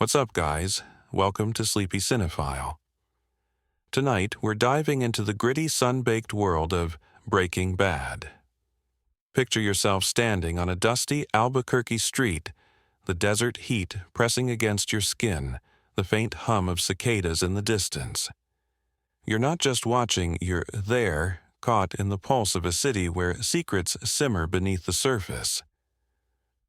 What's up, guys? Welcome to Sleepy Cinephile. Tonight, we're diving into the gritty, sun-baked world of Breaking Bad. Picture yourself standing on a dusty Albuquerque street, the desert heat pressing against your skin, the faint hum of cicadas in the distance. You're not just watching, you're there, caught in the pulse of a city where secrets simmer beneath the surface.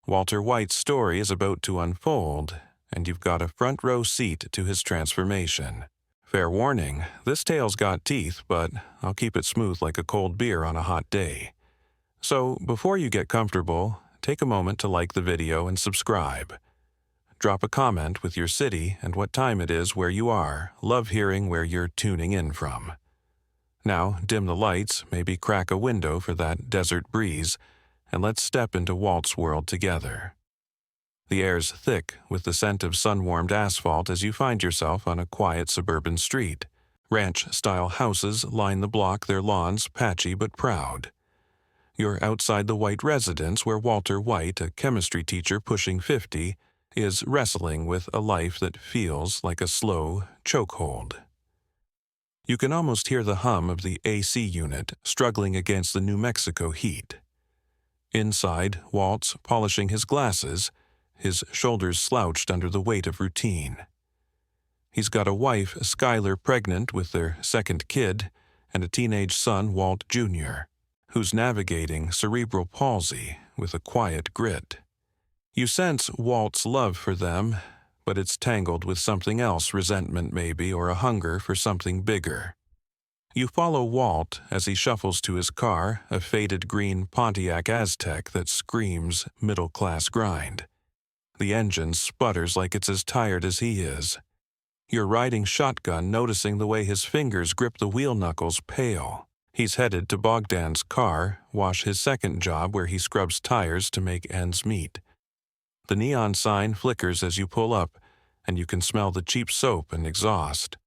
Walter White's story is about to unfold, and you've got a front-row seat to his transformation. Fair warning, this tale's got teeth, but I'll keep it smooth like a cold beer on a hot day. So, before you get comfortable, take a moment to like the video and subscribe. Drop a comment with your city and what time it is where you are. Love hearing where you're tuning in from. Now, dim the lights, maybe crack a window for that desert breeze, and let's step into Walt's world together. The air's thick with the scent of sun-warmed asphalt as you find yourself on a quiet suburban street. Ranch-style houses line the block, their lawns patchy but proud. You're outside the White residence where Walter White, a chemistry teacher pushing 50, is wrestling with a life that feels like a slow chokehold. You can almost hear the hum of the AC unit struggling against the New Mexico heat. Inside, Walt's polishing his glasses, his shoulders slouched under the weight of routine. He's got a wife, Skyler, pregnant with their second kid, and a teenage son, Walt Jr., who's navigating cerebral palsy with a quiet grit. You sense Walt's love for them, but it's tangled with something else, resentment maybe, or a hunger for something bigger. You follow Walt as he shuffles to his car, a faded green Pontiac Aztek that screams middle-class grind. The engine sputters like it's as tired as he is. You're riding shotgun, noticing the way his fingers grip the wheel knuckles pale. He's headed to Bogdan's car, wash his second job where he scrubs tires to make ends meet. The neon sign flickers as you pull up, and you can smell the cheap soap and exhaust.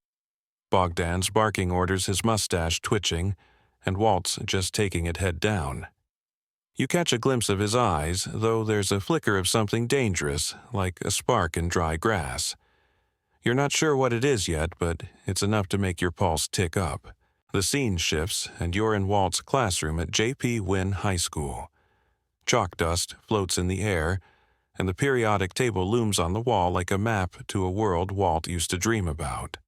Bogdan's barking orders, his mustache twitching, and Walt's just taking it head down. You catch a glimpse of his eyes, though there's a flicker of something dangerous, like a spark in dry grass. You're not sure what it is yet, but it's enough to make your pulse tick up. The scene shifts, and you're in Walt's classroom at J.P. Wynne High School. Chalk dust floats in the air, and the periodic table looms on the wall like a map to a world Walt used to dream about.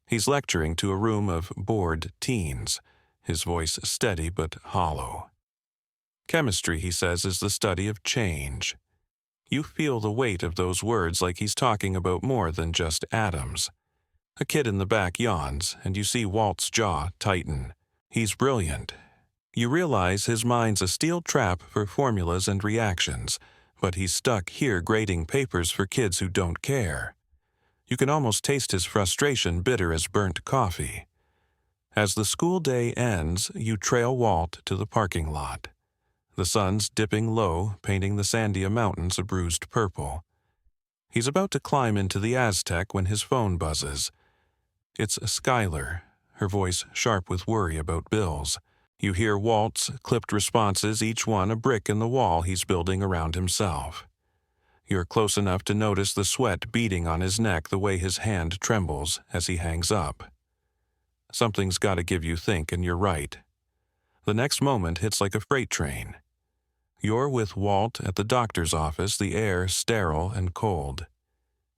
He's lecturing to a room of bored teens, his voice steady but hollow. Chemistry, he says, is the study of change. You feel the weight of those words like he's talking about more than just atoms. A kid in the back yawns, and you see Walt's jaw tighten. He's brilliant. You realize his mind's a steel trap for formulas and reactions, but he's stuck here grading papers for kids who don't care. You can almost taste his frustration, bitter as burnt coffee. As the school day ends, you trail Walt to the parking lot. The sun's dipping low, painting the Sandia Mountains a bruised purple. He's about to climb into the Aztek when his phone buzzes. It's Skyler, her voice sharp with worry about bills. You hear Walt's clipped responses, each one a brick in the wall he's building around himself. You're close enough to notice the sweat beading on his neck, the way his hand trembles as he hangs up. Something's got to give you think, and you're right. The next moment hits like a freight train. You're with Walt at the doctor's office, the air sterile and cold.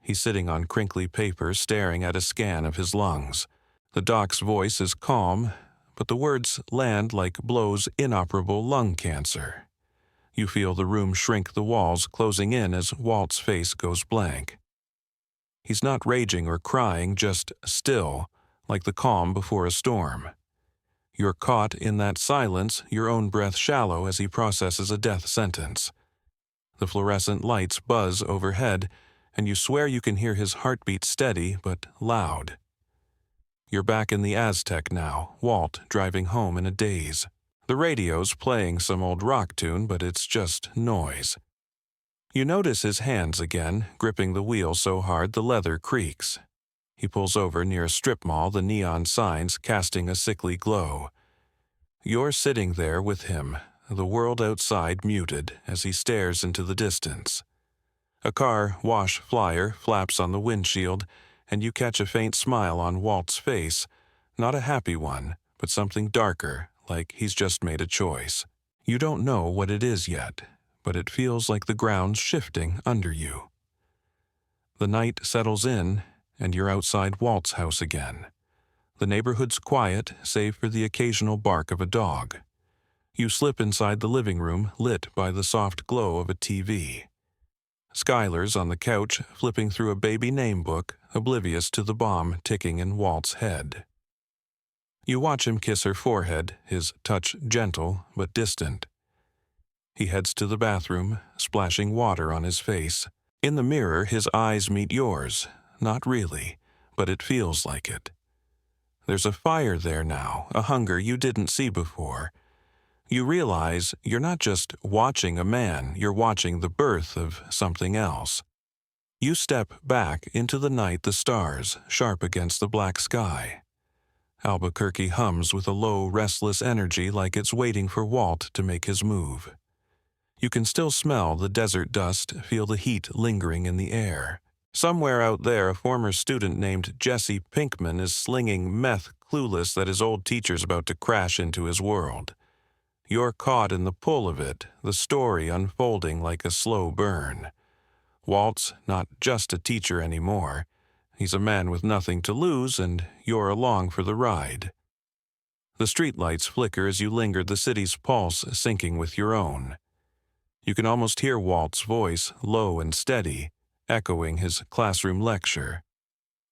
He's sitting on crinkly paper, staring at a scan of his lungs. The doc's voice is calm, but the words land like blows inoperable lung cancer. You feel the room shrink, the walls closing in as Walt's face goes blank. He's not raging or crying, just still, like the calm before a storm. You're caught in that silence, your own breath shallow as he processes a death sentence. The fluorescent lights buzz overhead, and you swear you can hear his heartbeat steady but loud. You're back in the Aztek now, Walt driving home in a daze. The radio's playing some old rock tune, but it's just noise. You notice his hands again, gripping the wheel so hard the leather creaks. He pulls over near a strip mall, the neon signs casting a sickly glow. You're sitting there with him, the world outside muted as he stares into the distance. A car wash flyer flaps on the windshield, and you catch a faint smile on Walt's face, not a happy one, but something darker, like he's just made a choice. You don't know what it is yet, but it feels like the ground's shifting under you. The night settles in, and you're outside Walt's house again. The neighborhood's quiet, save for the occasional bark of a dog. You slip inside the living room, lit by the soft glow of a TV. Skyler's on the couch, flipping through a baby name book, oblivious to the bomb ticking in Walt's head. You watch him kiss her forehead, his touch gentle but distant. He heads to the bathroom, splashing water on his face. In the mirror, his eyes meet yours. Not really, but it feels like it. There's a fire there now, a hunger you didn't see before. You realize you're not just watching a man, you're watching the birth of something else. You step back into the night, the stars sharp against the black sky. Albuquerque hums with a low, restless energy like it's waiting for Walt to make his move. You can still smell the desert dust, feel the heat lingering in the air. Somewhere out there, a former student named Jesse Pinkman is slinging meth, clueless that his old teacher's about to crash into his world. You're caught in the pull of it, the story unfolding like a slow burn. Walt's not just a teacher anymore. He's a man with nothing to lose, and you're along for the ride. The streetlights flicker as you linger, the city's pulse syncing with your own. You can almost hear Walt's voice, low and steady, echoing his classroom lecture.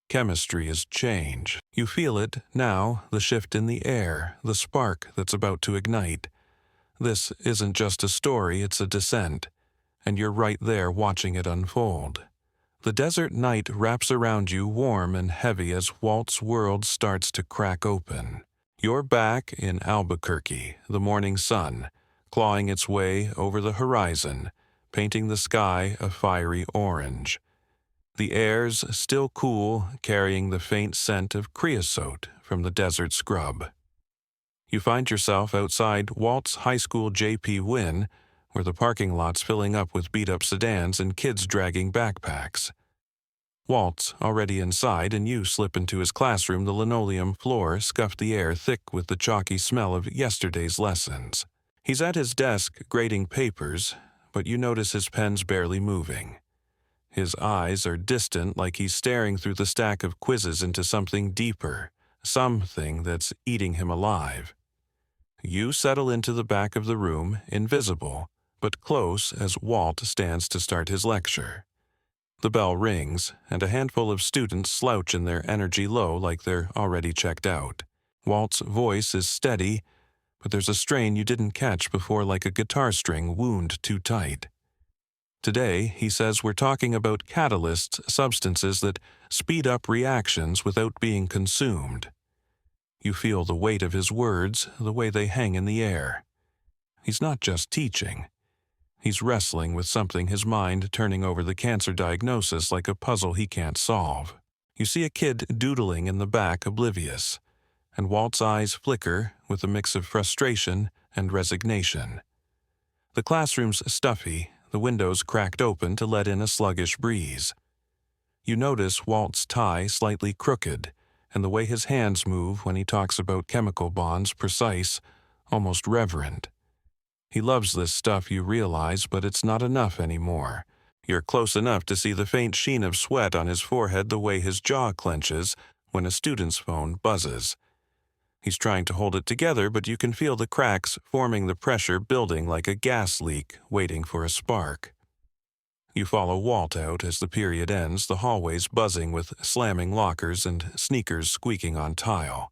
Chemistry is change. You feel it now, the shift in the air, the spark that's about to ignite. This isn't just a story, it's a descent, and you're right there watching it unfold. The desert night wraps around you warm and heavy as Walt's world starts to crack open. You're back in Albuquerque, the morning sun, clawing its way over the horizon, painting the sky a fiery orange. The air's still cool, carrying the faint scent of creosote from the desert scrub. You find yourself outside Walt's high school J.P. Wynn, where the parking lot's filling up with beat-up sedans and kids dragging backpacks. Walt's already inside, and you slip into his classroom. The linoleum floor scuffed the air thick with the chalky smell of yesterday's lessons. He's at his desk grading papers, but you notice his pen's barely moving. His eyes are distant, like he's staring through the stack of quizzes into something deeper, something that's eating him alive. You settle into the back of the room, invisible, but close as Walt stands to start his lecture. The bell rings, and a handful of students slouch in their energy low like they're already checked out. Walt's voice is steady, but there's a strain you didn't catch before, like a guitar string wound too tight. Today, he says, we're talking about catalysts, substances that speed up reactions without being consumed. You feel the weight of his words, the way they hang in the air. He's not just teaching. He's wrestling with something, his mind turning over the cancer diagnosis like a puzzle he can't solve. You see a kid doodling in the back, oblivious, and Walt's eyes flicker with a mix of frustration and resignation. The classroom's stuffy, the windows cracked open to let in a sluggish breeze. You notice Walt's tie slightly crooked, and the way his hands move when he talks about chemical bonds, precise, almost reverent. He loves this stuff, you realize, but it's not enough anymore. You're close enough to see the faint sheen of sweat on his forehead, the way his jaw clenches when a student's phone buzzes. He's trying to hold it together, but you can feel the cracks forming, the pressure building like a gas leak waiting for a spark. You follow Walt out as the period ends, the hallways buzzing with slamming lockers and sneakers squeaking on tile.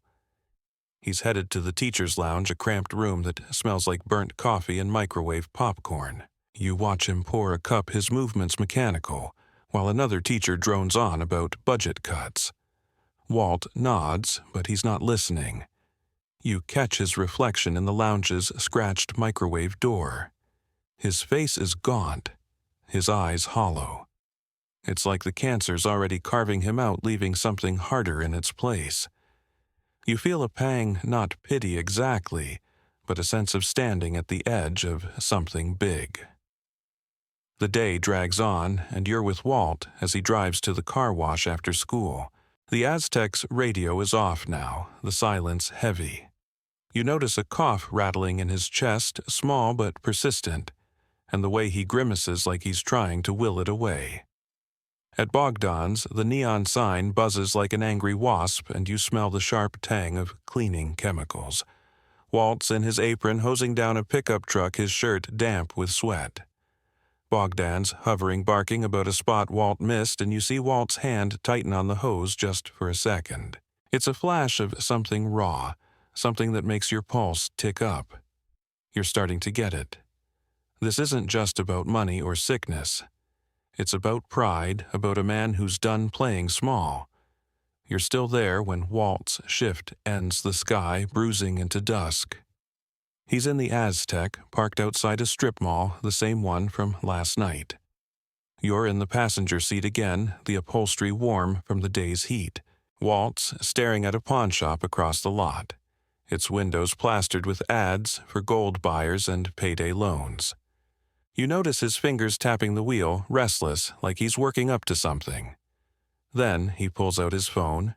He's headed to the teacher's lounge, a cramped room that smells like burnt coffee and microwave popcorn. You watch him pour a cup, his movements mechanical, while another teacher drones on about budget cuts. Walt nods, but he's not listening. You catch his reflection in the lounge's scratched microwave door. His face is gaunt, his eyes hollow. It's like the cancer's already carving him out, leaving something harder in its place. You feel a pang, not pity exactly, but a sense of standing at the edge of something big. The day drags on, and you're with Walt as he drives to the car wash after school. The Aztec's radio is off now, the silence heavy. You notice a cough rattling in his chest, small but persistent, and the way he grimaces like he's trying to will it away. At Bogdan's, the neon sign buzzes like an angry wasp, and you smell the sharp tang of cleaning chemicals. Walt's in his apron hosing down a pickup truck, his shirt damp with sweat. Bogdan's hovering, barking about a spot Walt missed, and you see Walt's hand tighten on the hose just for a second. It's a flash of something raw, something that makes your pulse tick up. You're starting to get it. This isn't just about money or sickness. It's about pride, about a man who's done playing small. You're still there when Walt's shift ends the sky, bruising into dusk. He's in the Aztec, parked outside a strip mall, the same one from last night. You're in the passenger seat again, the upholstery warm from the day's heat. Walt's staring at a pawn shop across the lot, its windows plastered with ads for gold buyers and payday loans. You notice his fingers tapping the wheel, restless, like he's working up to something. Then he pulls out his phone,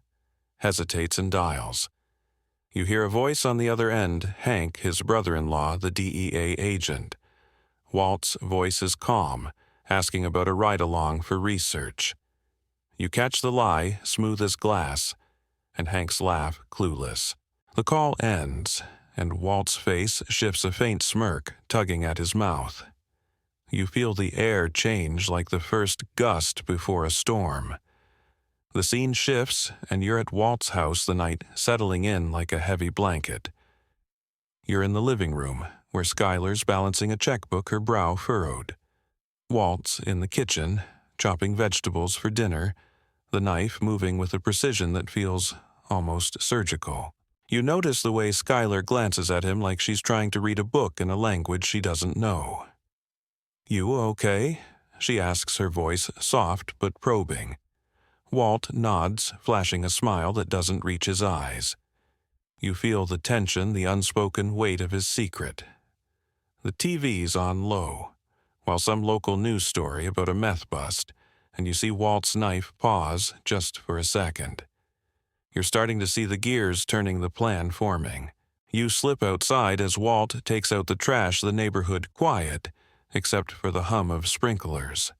hesitates and dials. You hear a voice on the other end, Hank, his brother-in-law, the DEA agent. Walt's voice is calm, asking about a ride-along for research. You catch the lie, smooth as glass, and Hank's laugh, clueless. The call ends, and Walt's face shifts a faint smirk, tugging at his mouth. You feel the air change like the first gust before a storm. The scene shifts, and you're at Walt's house, the night settling in like a heavy blanket. You're in the living room, where Skyler's balancing a checkbook, her brow furrowed. Walt's in the kitchen, chopping vegetables for dinner, the knife moving with a precision that feels almost surgical. You notice the way Skyler glances at him like she's trying to read a book in a language she doesn't know. "You okay?" she asks, her voice soft but probing. Walt nods, flashing a smile that doesn't reach his eyes. You feel the tension, the unspoken weight of his secret. The TV's on low, while some local news story about a meth bust, and you see Walt's knife pause just for a second. You're starting to see the gears turning, the plan forming. You slip outside as Walt takes out the trash, the neighborhood quiet, except for the hum of sprinklers.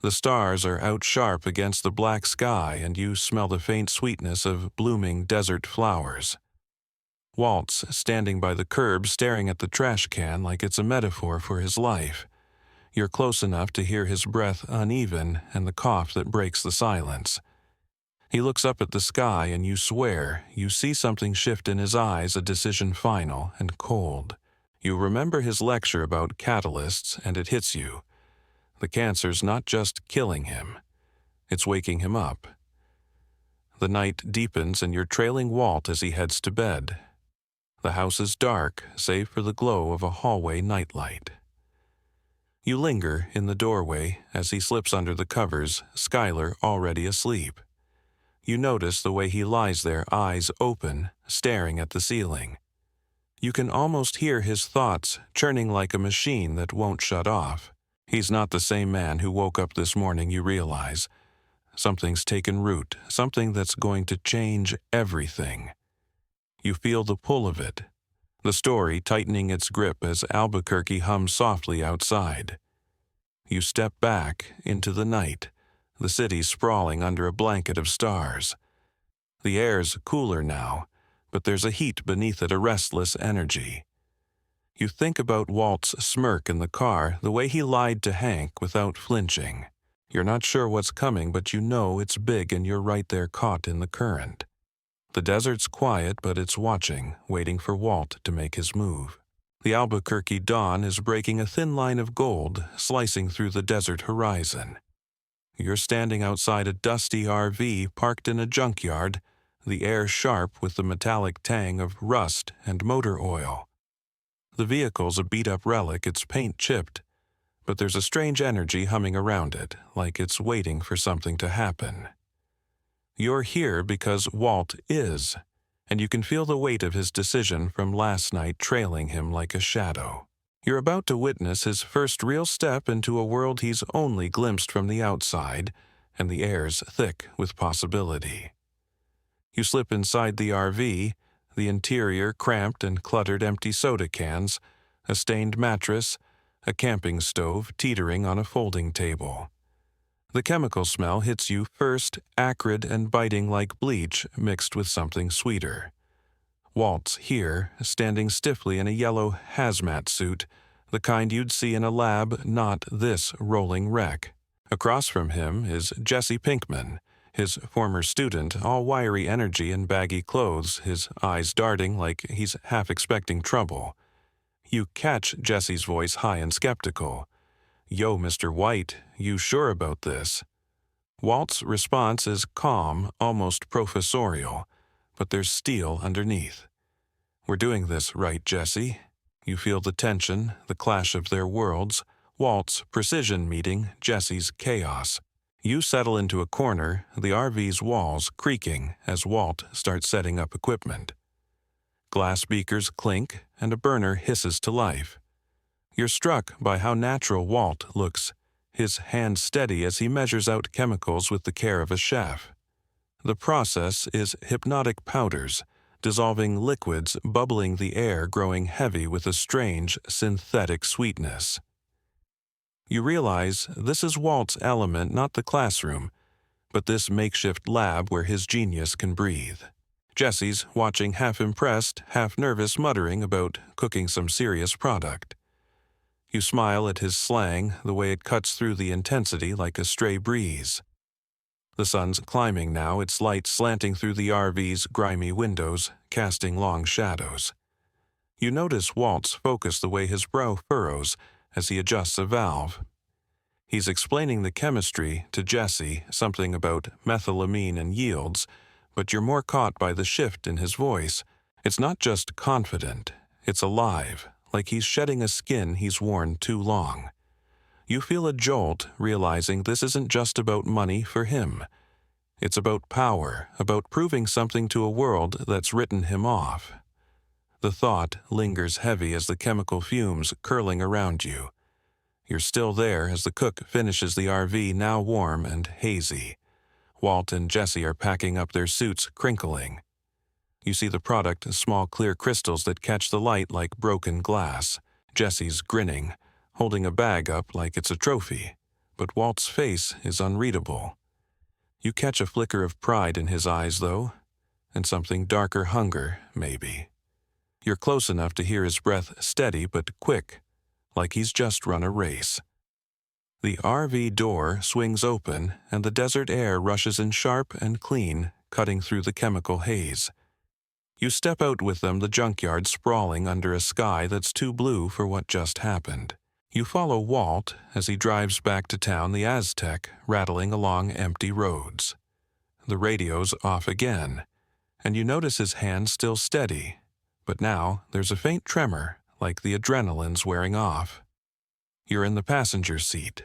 The stars are out sharp against the black sky, and you smell the faint sweetness of blooming desert flowers. Walt's standing by the curb, staring at the trash can like it's a metaphor for his life. You're close enough to hear his breath uneven and the cough that breaks the silence. He looks up at the sky, and you swear you see something shift in his eyes, a decision final and cold. You remember his lecture about catalysts, and it hits you. The cancer's not just killing him, it's waking him up. The night deepens, and you're trailing Walt as he heads to bed. The house is dark, save for the glow of a hallway nightlight. You linger in the doorway as he slips under the covers, Skyler already asleep. You notice the way he lies there, eyes open, staring at the ceiling. You can almost hear his thoughts churning like a machine that won't shut off. He's not the same man who woke up this morning, you realize. Something's taken root, something that's going to change everything. You feel the pull of it, the story tightening its grip as Albuquerque hums softly outside. You step back into the night, the city sprawling under a blanket of stars. The air's cooler now, but there's a heat beneath it, a restless energy. You think about Walt's smirk in the car, the way he lied to Hank without flinching. You're not sure what's coming, but you know it's big, and you're right there caught in the current. The desert's quiet, but it's watching, waiting for Walt to make his move. The Albuquerque dawn is breaking a thin line of gold, slicing through the desert horizon. You're standing outside a dusty RV parked in a junkyard, the air sharp with the metallic tang of rust and motor oil. The vehicle's a beat-up relic, its paint chipped, but there's a strange energy humming around it, like it's waiting for something to happen. You're here because Walt is, and you can feel the weight of his decision from last night trailing him like a shadow. You're about to witness his first real step into a world he's only glimpsed from the outside, and the air's thick with possibility. You slip inside the RV, the interior cramped and cluttered empty soda cans, a stained mattress, a camping stove teetering on a folding table. The chemical smell hits you first, acrid and biting like bleach mixed with something sweeter. Walt's here, standing stiffly in a yellow hazmat suit, the kind you'd see in a lab, not this rolling wreck. Across from him is Jesse Pinkman, his former student, all wiry energy and baggy clothes, his eyes darting like he's half expecting trouble. You catch Jesse's voice high and skeptical. "Yo, Mr. White, you sure about this?" Walt's response is calm, almost professorial, but there's steel underneath. "We're doing this right, Jesse." You feel the tension, the clash of their worlds, Walt's precision meeting Jesse's chaos. You settle into a corner, the RV's walls creaking as Walt starts setting up equipment. Glass beakers clink, and a burner hisses to life. You're struck by how natural Walt looks, his hand steady as he measures out chemicals with the care of a chef. The process is hypnotic powders, dissolving liquids bubbling the air growing heavy with a strange synthetic sweetness. You realize this is Walt's element, not the classroom, but this makeshift lab where his genius can breathe. Jesse's watching half-impressed, half-nervous muttering about cooking some serious product. You smile at his slang, the way it cuts through the intensity like a stray breeze. The sun's climbing now, its light slanting through the RV's grimy windows, casting long shadows. You notice Walt's focus the way his brow furrows as he adjusts a valve. He's explaining the chemistry to Jesse, something about methylamine and yields, but you're more caught by the shift in his voice. It's not just confident, it's alive, like he's shedding a skin he's worn too long. You feel a jolt, realizing this isn't just about money for him. It's about power, about proving something to a world that's written him off. The thought lingers heavy as the chemical fumes curling around you. You're still there as the cook finishes the RV, now warm and hazy. Walt and Jesse are packing up their suits, crinkling. You see the product as small clear crystals that catch the light like broken glass. Jesse's grinning, holding a bag up like it's a trophy, but Walt's face is unreadable. You catch a flicker of pride in his eyes, though, and something darker hunger, maybe. You're close enough to hear his breath steady but quick, like he's just run a race. The RV door swings open, and the desert air rushes in sharp and clean, cutting through the chemical haze. You step out with them, the junkyard sprawling under a sky that's too blue for what just happened. You follow Walt as he drives back to town, the Aztec rattling along empty roads. The radio's off again, and you notice his hand still steady, but now there's a faint tremor, like the adrenaline's wearing off. You're in the passenger seat.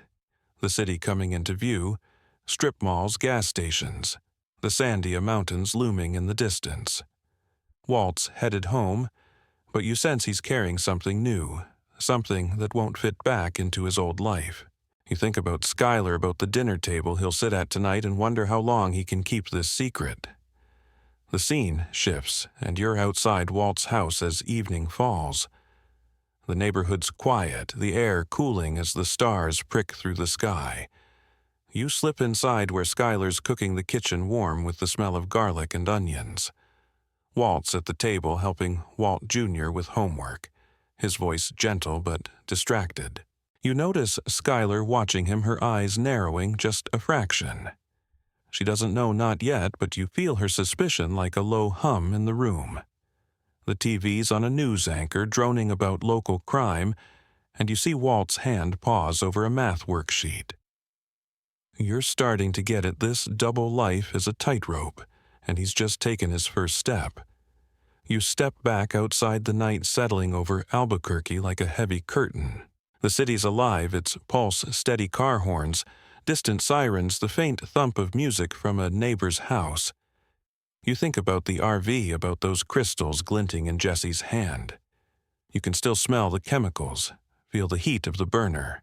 The city coming into view, strip malls, gas stations, the Sandia Mountains looming in the distance. Walt's headed home, but you sense he's carrying something new, something that won't fit back into his old life. You think about Skyler, about the dinner table he'll sit at tonight, and wonder how long he can keep this secret. The scene shifts, and you're outside Walt's house as evening falls. The neighborhood's quiet, the air cooling as the stars prick through the sky. You slip inside where Skyler's cooking the kitchen warm with the smell of garlic and onions. Walt's at the table helping Walt Jr. with homework, his voice gentle but distracted. You notice Skyler watching him, her eyes narrowing just a fraction. She doesn't know, not yet, but you feel her suspicion like a low hum in the room. The TV's on a news anchor droning about local crime, and you see Walt's hand pause over a math worksheet. You're starting to get it. This double life is a tightrope, and he's just taken his first step. You step back outside, the night settling over Albuquerque like a heavy curtain. The city's alive, its pulse steady car horns, distant sirens, the faint thump of music from a neighbor's house. You think about the RV, about those crystals glinting in Jesse's hand. You can still smell the chemicals, Feel the heat of the burner.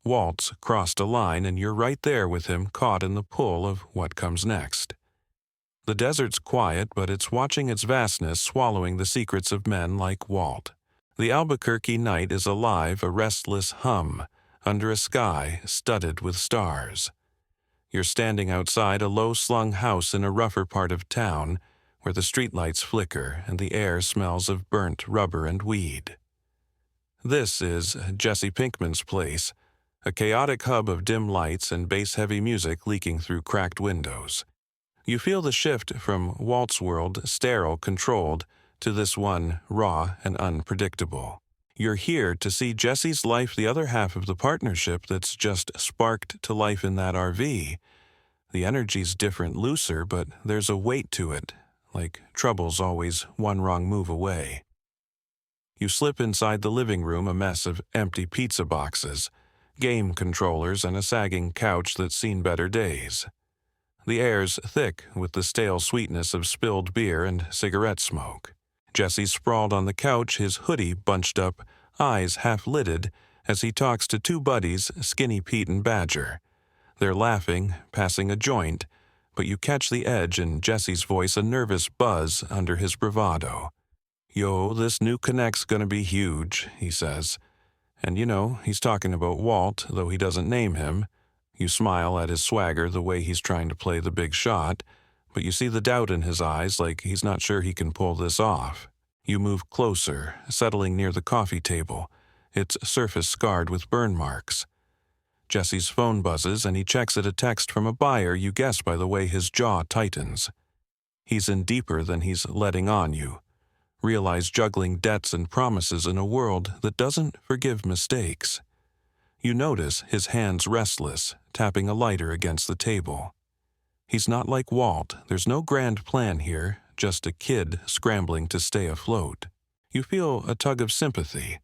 Walt's crossed a line and you're right there with him, caught in the pull of what comes next. The desert's quiet, but it's watching its vastness swallowing the secrets of men like Walt. The Albuquerque night is alive, a restless hum, under a sky studded with stars. You're standing outside a low-slung house in a rougher part of town, where the streetlights flicker and the air smells of burnt rubber and weed. This is Jesse Pinkman's place, a chaotic hub of dim lights and bass-heavy music leaking through cracked windows. You feel the shift from Walt's world, sterile, controlled, to this one, raw and unpredictable. You're here to see Jesse's life, the other half of the partnership that's just sparked to life in that RV. The energy's different, looser, but there's a weight to it, like trouble's always one wrong move away. You slip inside the living room, a mess of empty pizza boxes, game controllers, and a sagging couch that's seen better days. The air's thick with the stale sweetness of spilled beer and cigarette smoke. Jesse's sprawled on the couch, his hoodie bunched up, eyes half-lidded, as he talks to two buddies, Skinny Pete and Badger. They're laughing, passing a joint, but you catch the edge in Jesse's voice, a nervous buzz under his bravado. "Yo, this new connect's gonna be huge," he says. And you know, he's talking about Walt, though he doesn't name him. You smile at his swagger, the way he's trying to play the big shot, but you see the doubt in his eyes, like he's not sure he can pull this off. You move closer, settling near the coffee table, its surface scarred with burn marks. Jesse's phone buzzes and he checks at a text from a buyer, you guess by the way his jaw tightens. He's in deeper than he's letting on you. Realize juggling debts and promises in a world that doesn't forgive mistakes. You notice his hands restless, tapping a lighter against the table. He's not like Walt, there's no grand plan here, just a kid scrambling to stay afloat. You feel a tug of sympathy,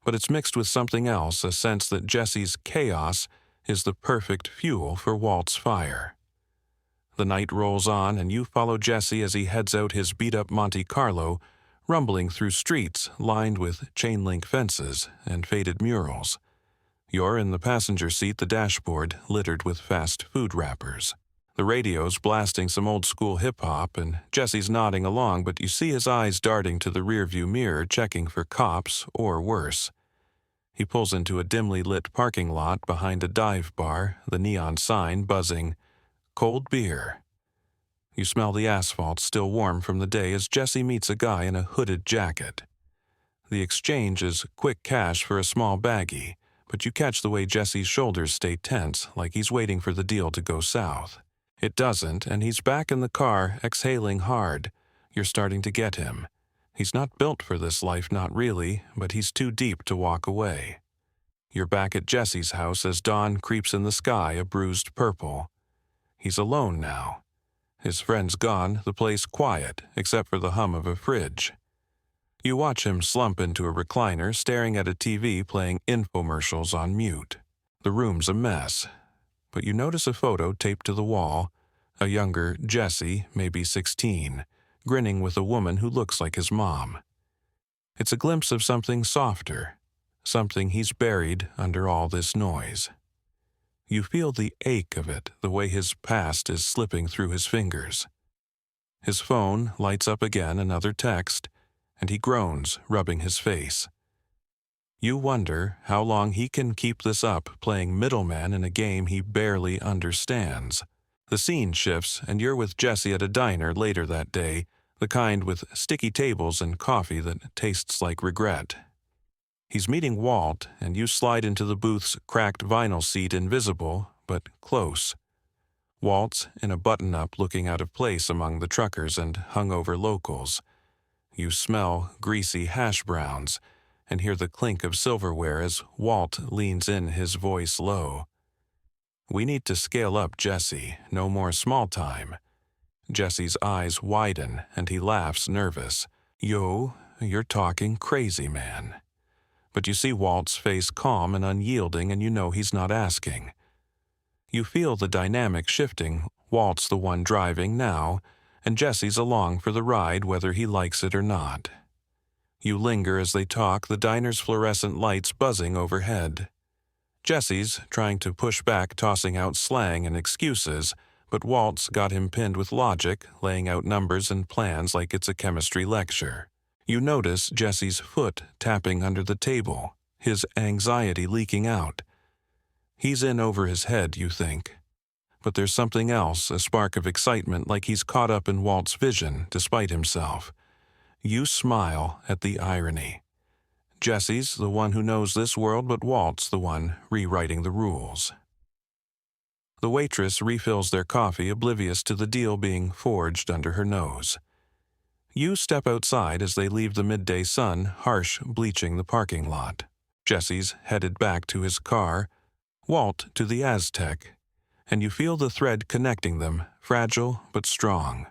but it's mixed with something else, a sense that Jesse's chaos is the perfect fuel for Walt's fire. The night rolls on and you follow Jesse as he heads out his beat-up Monte Carlo, rumbling through streets lined with chain-link fences and faded murals. You're in the passenger seat, the dashboard littered with fast food wrappers. The radio's blasting some old-school hip-hop, and Jesse's nodding along, but you see his eyes darting to the rearview mirror, checking for cops or worse. He pulls into a dimly lit parking lot behind a dive bar, the neon sign buzzing, "Cold beer." You smell the asphalt still warm from the day as Jesse meets a guy in a hooded jacket. The exchange is quick cash for a small baggie, but you catch the way Jesse's shoulders stay tense, like he's waiting for the deal to go south. It doesn't, and he's back in the car, exhaling hard. You're starting to get him. He's not built for this life, not really, but he's too deep to walk away. You're back at Jesse's house as dawn creeps in the sky, a bruised purple. He's alone now. His friend's gone, the place quiet, except for the hum of a fridge. You watch him slump into a recliner, staring at a TV playing infomercials on mute. The room's a mess, but you notice a photo taped to the wall, a younger Jesse, maybe 16, grinning with a woman who looks like his mom. It's a glimpse of something softer, something he's buried under all this noise. You feel the ache of it, the way his past is slipping through his fingers. His phone lights up again, another text, and he groans, rubbing his face. You wonder how long he can keep this up, playing middleman in a game he barely understands. The scene shifts, and you're with Jesse at a diner later that day, the kind with sticky tables and coffee that tastes like regret. He's meeting Walt, and you slide into the booth's cracked vinyl seat, invisible, but close. Walt's in a button-up, looking out of place among the truckers and hungover locals. You smell greasy hash browns and hear the clink of silverware as Walt leans in, his voice low. "We need to scale up, Jesse. No more small time." Jesse's eyes widen and he laughs, nervous. "Yo, you're talking crazy, man." But you see Walt's face calm and unyielding, and you know he's not asking. You feel the dynamic shifting. Walt's the one driving now, and Jesse's along for the ride whether he likes it or not. You linger as they talk, the diner's fluorescent lights buzzing overhead. Jesse's trying to push back, tossing out slang and excuses, but Walt's got him pinned with logic, laying out numbers and plans like it's a chemistry lecture. You notice Jesse's foot tapping under the table, his anxiety leaking out. He's in over his head, you think. But there's something else, a spark of excitement, like he's caught up in Walt's vision, despite himself. You smile at the irony. Jesse's the one who knows this world, but Walt's the one rewriting the rules. The waitress refills their coffee, oblivious to the deal being forged under her nose. You step outside as they leave the midday sun, harsh, bleaching the parking lot. Jesse's headed back to his car, Walt to the Aztec, and you feel the thread connecting them, fragile but strong.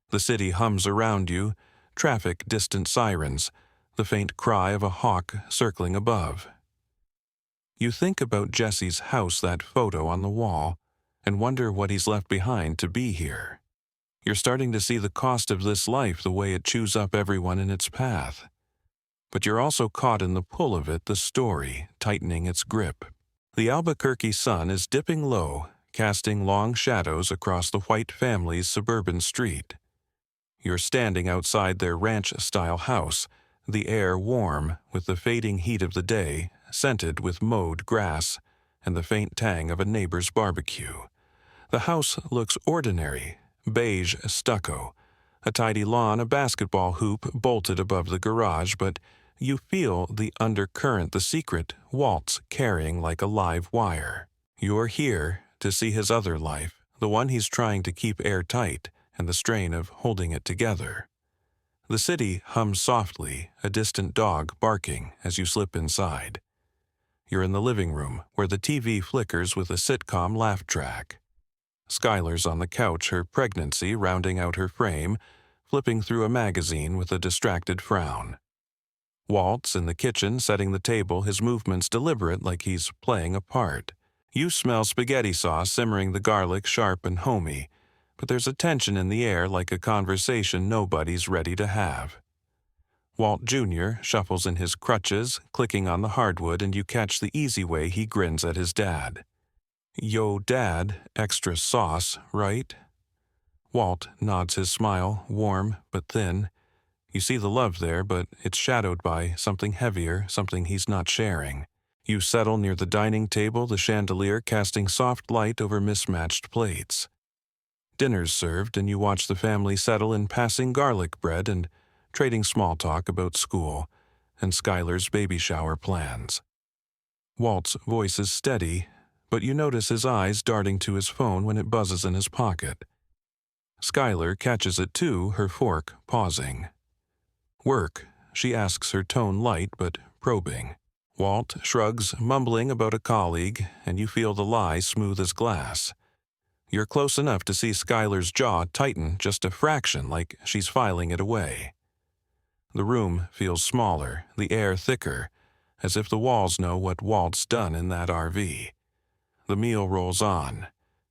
The city hums around you, traffic, distant sirens, the faint cry of a hawk circling above. You think about Jesse's house, that photo on the wall, and wonder what he's left behind to be here. You're starting to see the cost of this life, the way it chews up everyone in its path. But you're also caught in the pull of it, the story, tightening its grip. The Albuquerque sun is dipping low, casting long shadows across the White family's suburban street. You're standing outside their ranch-style house, the air warm with the fading heat of the day, scented with mowed grass and the faint tang of a neighbor's barbecue. The house looks ordinary, beige stucco, a tidy lawn, a basketball hoop bolted above the garage, but you feel the undercurrent, the secret Walt's carrying like a live wire. You're here to see his other life, the one he's trying to keep airtight, and the strain of holding it together. The city hums softly, a distant dog barking as you slip inside. You're in the living room, where the TV flickers with a sitcom laugh track. Skyler's on the couch, her pregnancy rounding out her frame, flipping through a magazine with a distracted frown. Walt's in the kitchen, setting the table, his movements deliberate like he's playing a part. You smell spaghetti sauce simmering, the garlic sharp and homey, but there's a tension in the air, like a conversation nobody's ready to have. Walt Jr. shuffles in his crutches, clicking on the hardwood, and you catch the easy way he grins at his dad. "Yo, Dad, extra sauce, right?" Walt nods his smile, warm but thin. You see the love there, but it's shadowed by something heavier, something he's not sharing. You settle near the dining table, the chandelier casting soft light over mismatched plates. Dinner's served, and you watch the family settle in, passing garlic bread and trading small talk about school and Skyler's baby shower plans. Walt's voice is steady, but you notice his eyes darting to his phone when it buzzes in his pocket. Skyler catches it too, her fork pausing. "Work?" she asks, her tone light but probing. Walt shrugs, mumbling about a colleague, and you feel the lie smooth as glass. You're close enough to see Skyler's jaw tighten just a fraction, like she's filing it away. The room feels smaller, the air thicker, as if the walls know what Walt's done in that RV. The meal rolls on,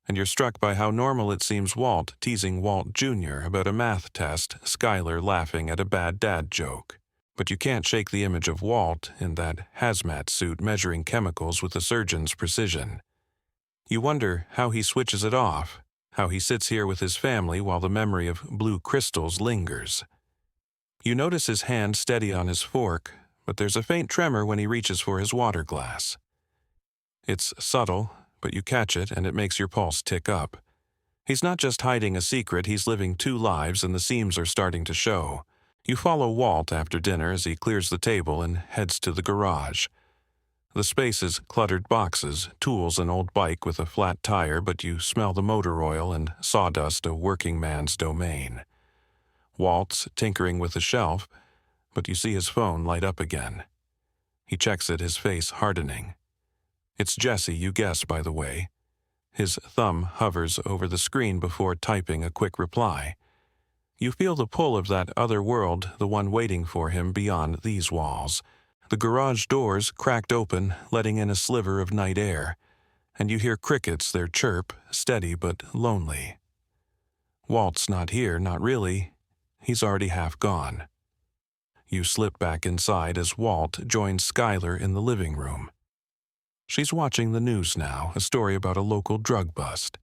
and you're struck by how normal it seems, Walt teasing Walt Jr. about a math test, Skyler laughing at a bad dad joke. But you can't shake the image of Walt in that hazmat suit measuring chemicals with a surgeon's precision. You wonder how he switches it off, how he sits here with his family while the memory of blue crystals lingers. You notice his hand steady on his fork, but there's a faint tremor when he reaches for his water glass. It's subtle, but you catch it and it makes your pulse tick up. He's not just hiding a secret, he's living two lives and the seams are starting to show. You follow Walt after dinner as he clears the table and heads to the garage. The space is cluttered boxes, tools, an old bike with a flat tire, but you smell the motor oil and sawdust, a working man's domain. Walt's tinkering with a shelf, but you see his phone light up again. He checks it, his face hardening. It's Jesse, you guess, by the way. His thumb hovers over the screen before typing a quick reply. You feel the pull of that other world, the one waiting for him beyond these walls. The garage doors cracked open, letting in a sliver of night air, and you hear crickets, their chirp, steady but lonely. Walt's not here, not really. He's already half gone. You slip back inside as Walt joins Skyler in the living room. She's watching the news now, a story about a local drug bust,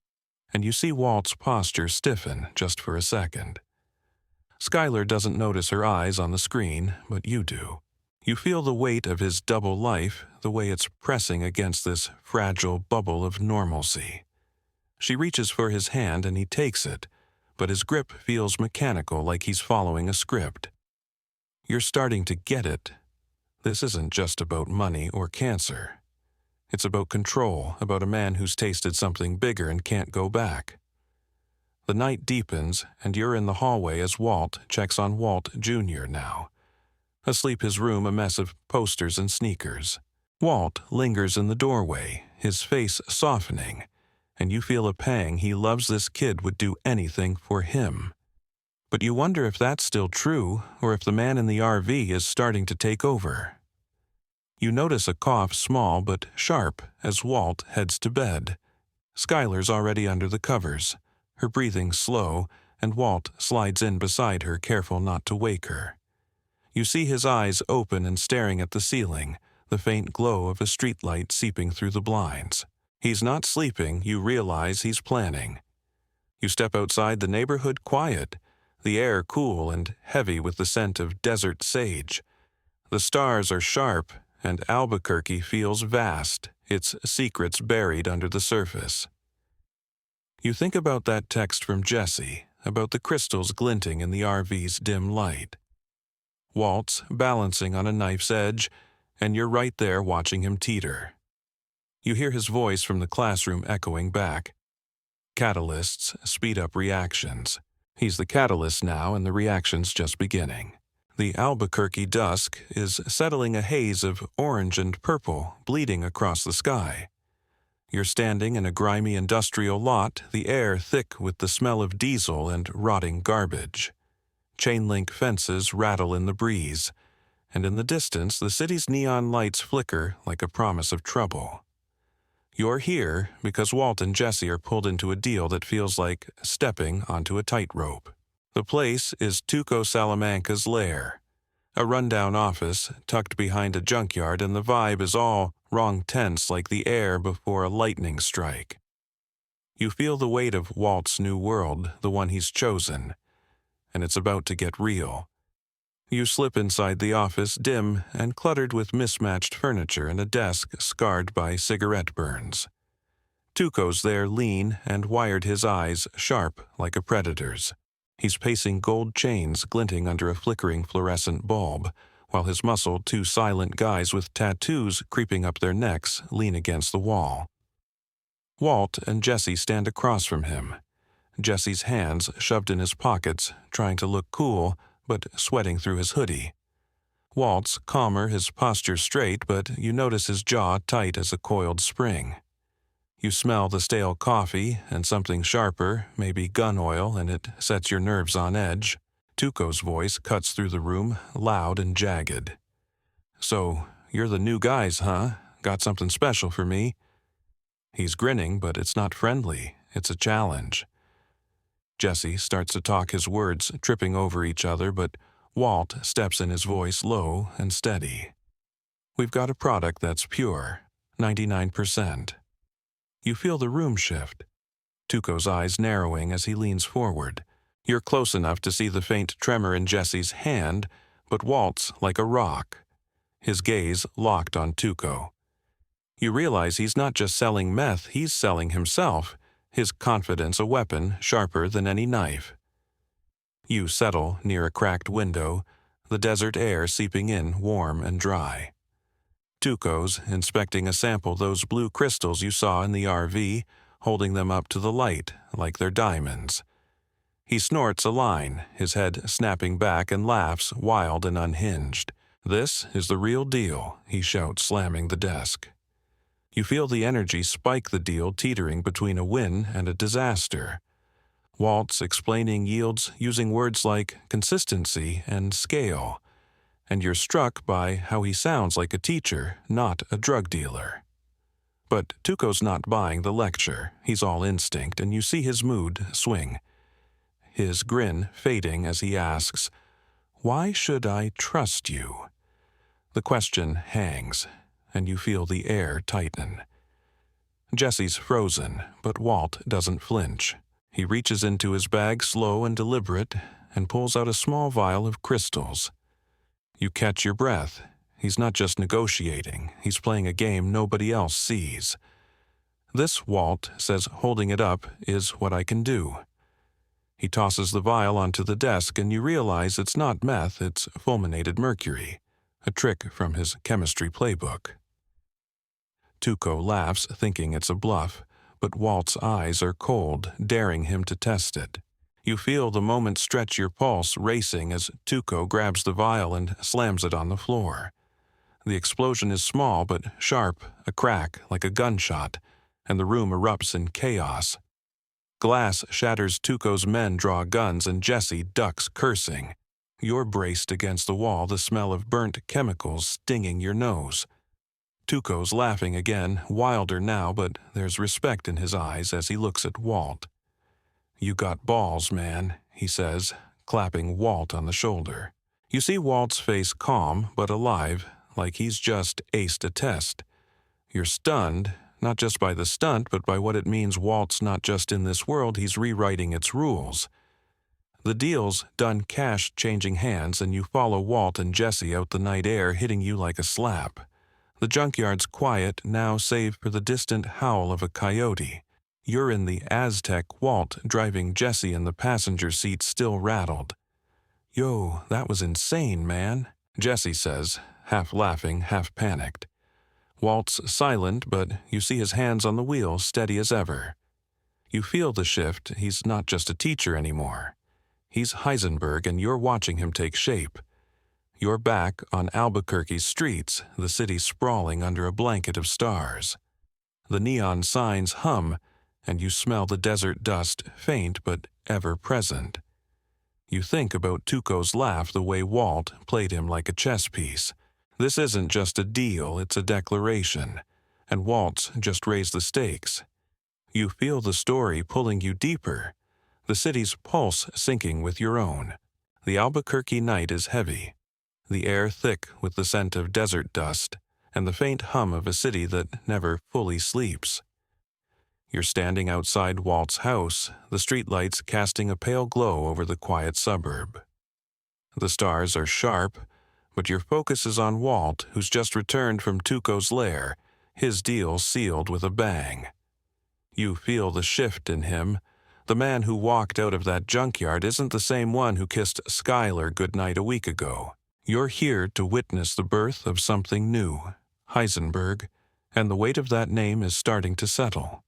and you see Walt's posture stiffen just for a second. Skyler doesn't notice her eyes on the screen, but you do. You feel the weight of his double life, the way it's pressing against this fragile bubble of normalcy. She reaches for his hand and he takes it, but his grip feels mechanical, like he's following a script. You're starting to get it. This isn't just about money or cancer. It's about control, about a man who's tasted something bigger and can't go back. The night deepens, and you're in the hallway as Walt checks on Walt Jr. now. Asleep his room, a mess of posters and sneakers. Walt lingers in the doorway, his face softening, and you feel a pang. He loves this kid, would do anything for him. But you wonder if that's still true, or if the man in the RV is starting to take over. You notice a cough, small but sharp, as Walt heads to bed. Skyler's already under the covers, her breathing slow, and Walt slides in beside her, careful not to wake her. You see his eyes open and staring at the ceiling, the faint glow of a streetlight seeping through the blinds. He's not sleeping, you realize he's planning. You step outside, the neighborhood quiet, the air cool and heavy with the scent of desert sage. The stars are sharp, and Albuquerque feels vast, its secrets buried under the surface. You think about that text from Jesse, about the crystals glinting in the RV's dim light. Walt's balancing on a knife's edge, and you're right there watching him teeter. You hear his voice from the classroom echoing back. Catalysts speed up reactions. He's the catalyst now, and the reaction's just beginning. The Albuquerque dusk is settling, a haze of orange and purple bleeding across the sky. You're standing in a grimy industrial lot, the air thick with the smell of diesel and rotting garbage. Chain-link fences rattle in the breeze, and in the distance the city's neon lights flicker like a promise of trouble. You're here because Walt and Jesse are pulled into a deal that feels like stepping onto a tightrope. The place is Tuco Salamanca's lair, a rundown office tucked behind a junkyard, and the vibe is all wrong tense, like the air before a lightning strike. You feel the weight of Walt's new world, the one he's chosen, and it's about to get real. You slip inside the office, dim and cluttered with mismatched furniture and a desk scarred by cigarette burns. Tuco's there, lean and wired, his eyes sharp like a predator's. He's pacing gold chains glinting under a flickering fluorescent bulb, while his muscled two silent guys with tattoos creeping up their necks lean against the wall. Walt and Jesse stand across from him, Jesse's hands shoved in his pockets, trying to look cool, but sweating through his hoodie. Walt's calmer, his posture straight, but you notice his jaw tight as a coiled spring. You smell the stale coffee and something sharper, maybe gun oil, and it sets your nerves on edge. Tuco's voice cuts through the room, loud and jagged. "So, you're the new guys, huh? Got something special for me?" He's grinning, but it's not friendly. It's a challenge. Jesse starts to talk, his words tripping over each other, but Walt steps in, his voice low and steady. "We've got a product that's pure, 99%. You feel the room shift. Tuco's eyes narrowing as he leans forward. You're close enough to see the faint tremor in Jesse's hand, but Walt's like a rock, his gaze locked on Tuco. You realize he's not just selling meth, he's selling himself, his confidence a weapon sharper than any knife. You settle near a cracked window, the desert air seeping in warm and dry. Tuco's inspecting a sample, those blue crystals you saw in the RV, holding them up to the light like they're diamonds. He snorts a line, his head snapping back, and laughs, wild and unhinged. "This is the real deal," he shouts, slamming the desk. You feel the energy spike, the deal teetering between a win and a disaster. Walt's explaining yields using words like consistency and scale, and you're struck by how he sounds like a teacher, not a drug dealer. But Tuco's not buying the lecture. He's all instinct, and you see his mood swing, his grin fading as he asks, Why should I trust you? The question hangs, and you feel the air tighten. Jesse's frozen, but Walt doesn't flinch. He reaches into his bag slow and deliberate and pulls out a small vial of crystals. You catch your breath. He's not just negotiating, he's playing a game nobody else sees. This, Walt says, holding it up, is what I can do. He tosses the vial onto the desk and you realize it's not meth, it's fulminated mercury, a trick from his chemistry playbook. Tuco laughs, thinking it's a bluff, but Walt's eyes are cold, daring him to test it. You feel the moment stretch your pulse racing as Tuco grabs the vial and slams it on the floor. The explosion is small but sharp, a crack like a gunshot, and the room erupts in chaos. Glass shatters. Tuco's men draw guns and Jesse ducks, cursing. You're braced against the wall, the smell of burnt chemicals stinging your nose. Tuco's laughing again, wilder now, but there's respect in his eyes as he looks at Walt. You got balls, man, he says, clapping Walt on the shoulder. You see Walt's face calm but alive, like he's just aced a test. You're stunned, not just by the stunt, but by what it means Walt's not just in this world, he's rewriting its rules. The deal's done, cash changing hands, and you follow Walt and Jesse out the night air, hitting you like a slap. The junkyard's quiet now, save for the distant howl of a coyote. You're in the Aztec, Walt driving Jesse in the passenger seat, still rattled. Yo, that was insane, man, Jesse says, half laughing, half panicked. Walt's silent, but you see his hands on the wheel, steady as ever. You feel the shift. He's not just a teacher anymore. He's Heisenberg, and you're watching him take shape. You're back on Albuquerque's streets, the city sprawling under a blanket of stars. The neon signs hum, and you smell the desert dust, faint but ever present. You think about Tuco's laugh, the way Walt played him like a chess piece. This isn't just a deal, it's a declaration, and Walt's just raised the stakes. You feel the story pulling you deeper, the city's pulse syncing with your own. The Albuquerque night is heavy, the air thick with the scent of desert dust, and the faint hum of a city that never fully sleeps. You're standing outside Walt's house, the streetlights casting a pale glow over the quiet suburb. The stars are sharp, but your focus is on Walt, who's just returned from Tuco's lair, his deal sealed with a bang. You feel the shift in him. The man who walked out of that junkyard isn't the same one who kissed Skyler goodnight a week ago. You're here to witness the birth of something new, Heisenberg, and the weight of that name is starting to settle.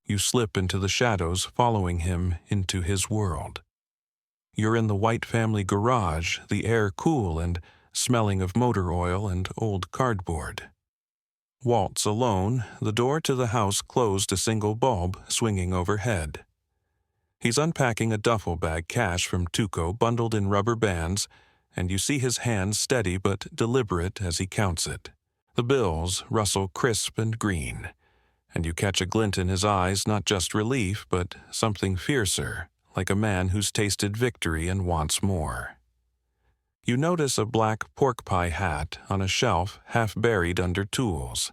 You slip into the shadows, following him into his world. You're in the White family garage, the air cool and smelling of motor oil and old cardboard. Walt's alone, the door to the house closed, a single bulb swinging overhead. He's unpacking a duffel bag, cash from Tuco bundled in rubber bands, and you see his hands steady but deliberate as he counts it. The bills rustle crisp and green, and you catch a glint in his eyes, not just relief, but something fiercer, like a man who's tasted victory and wants more. You notice a black pork pie hat on a shelf half buried under tools.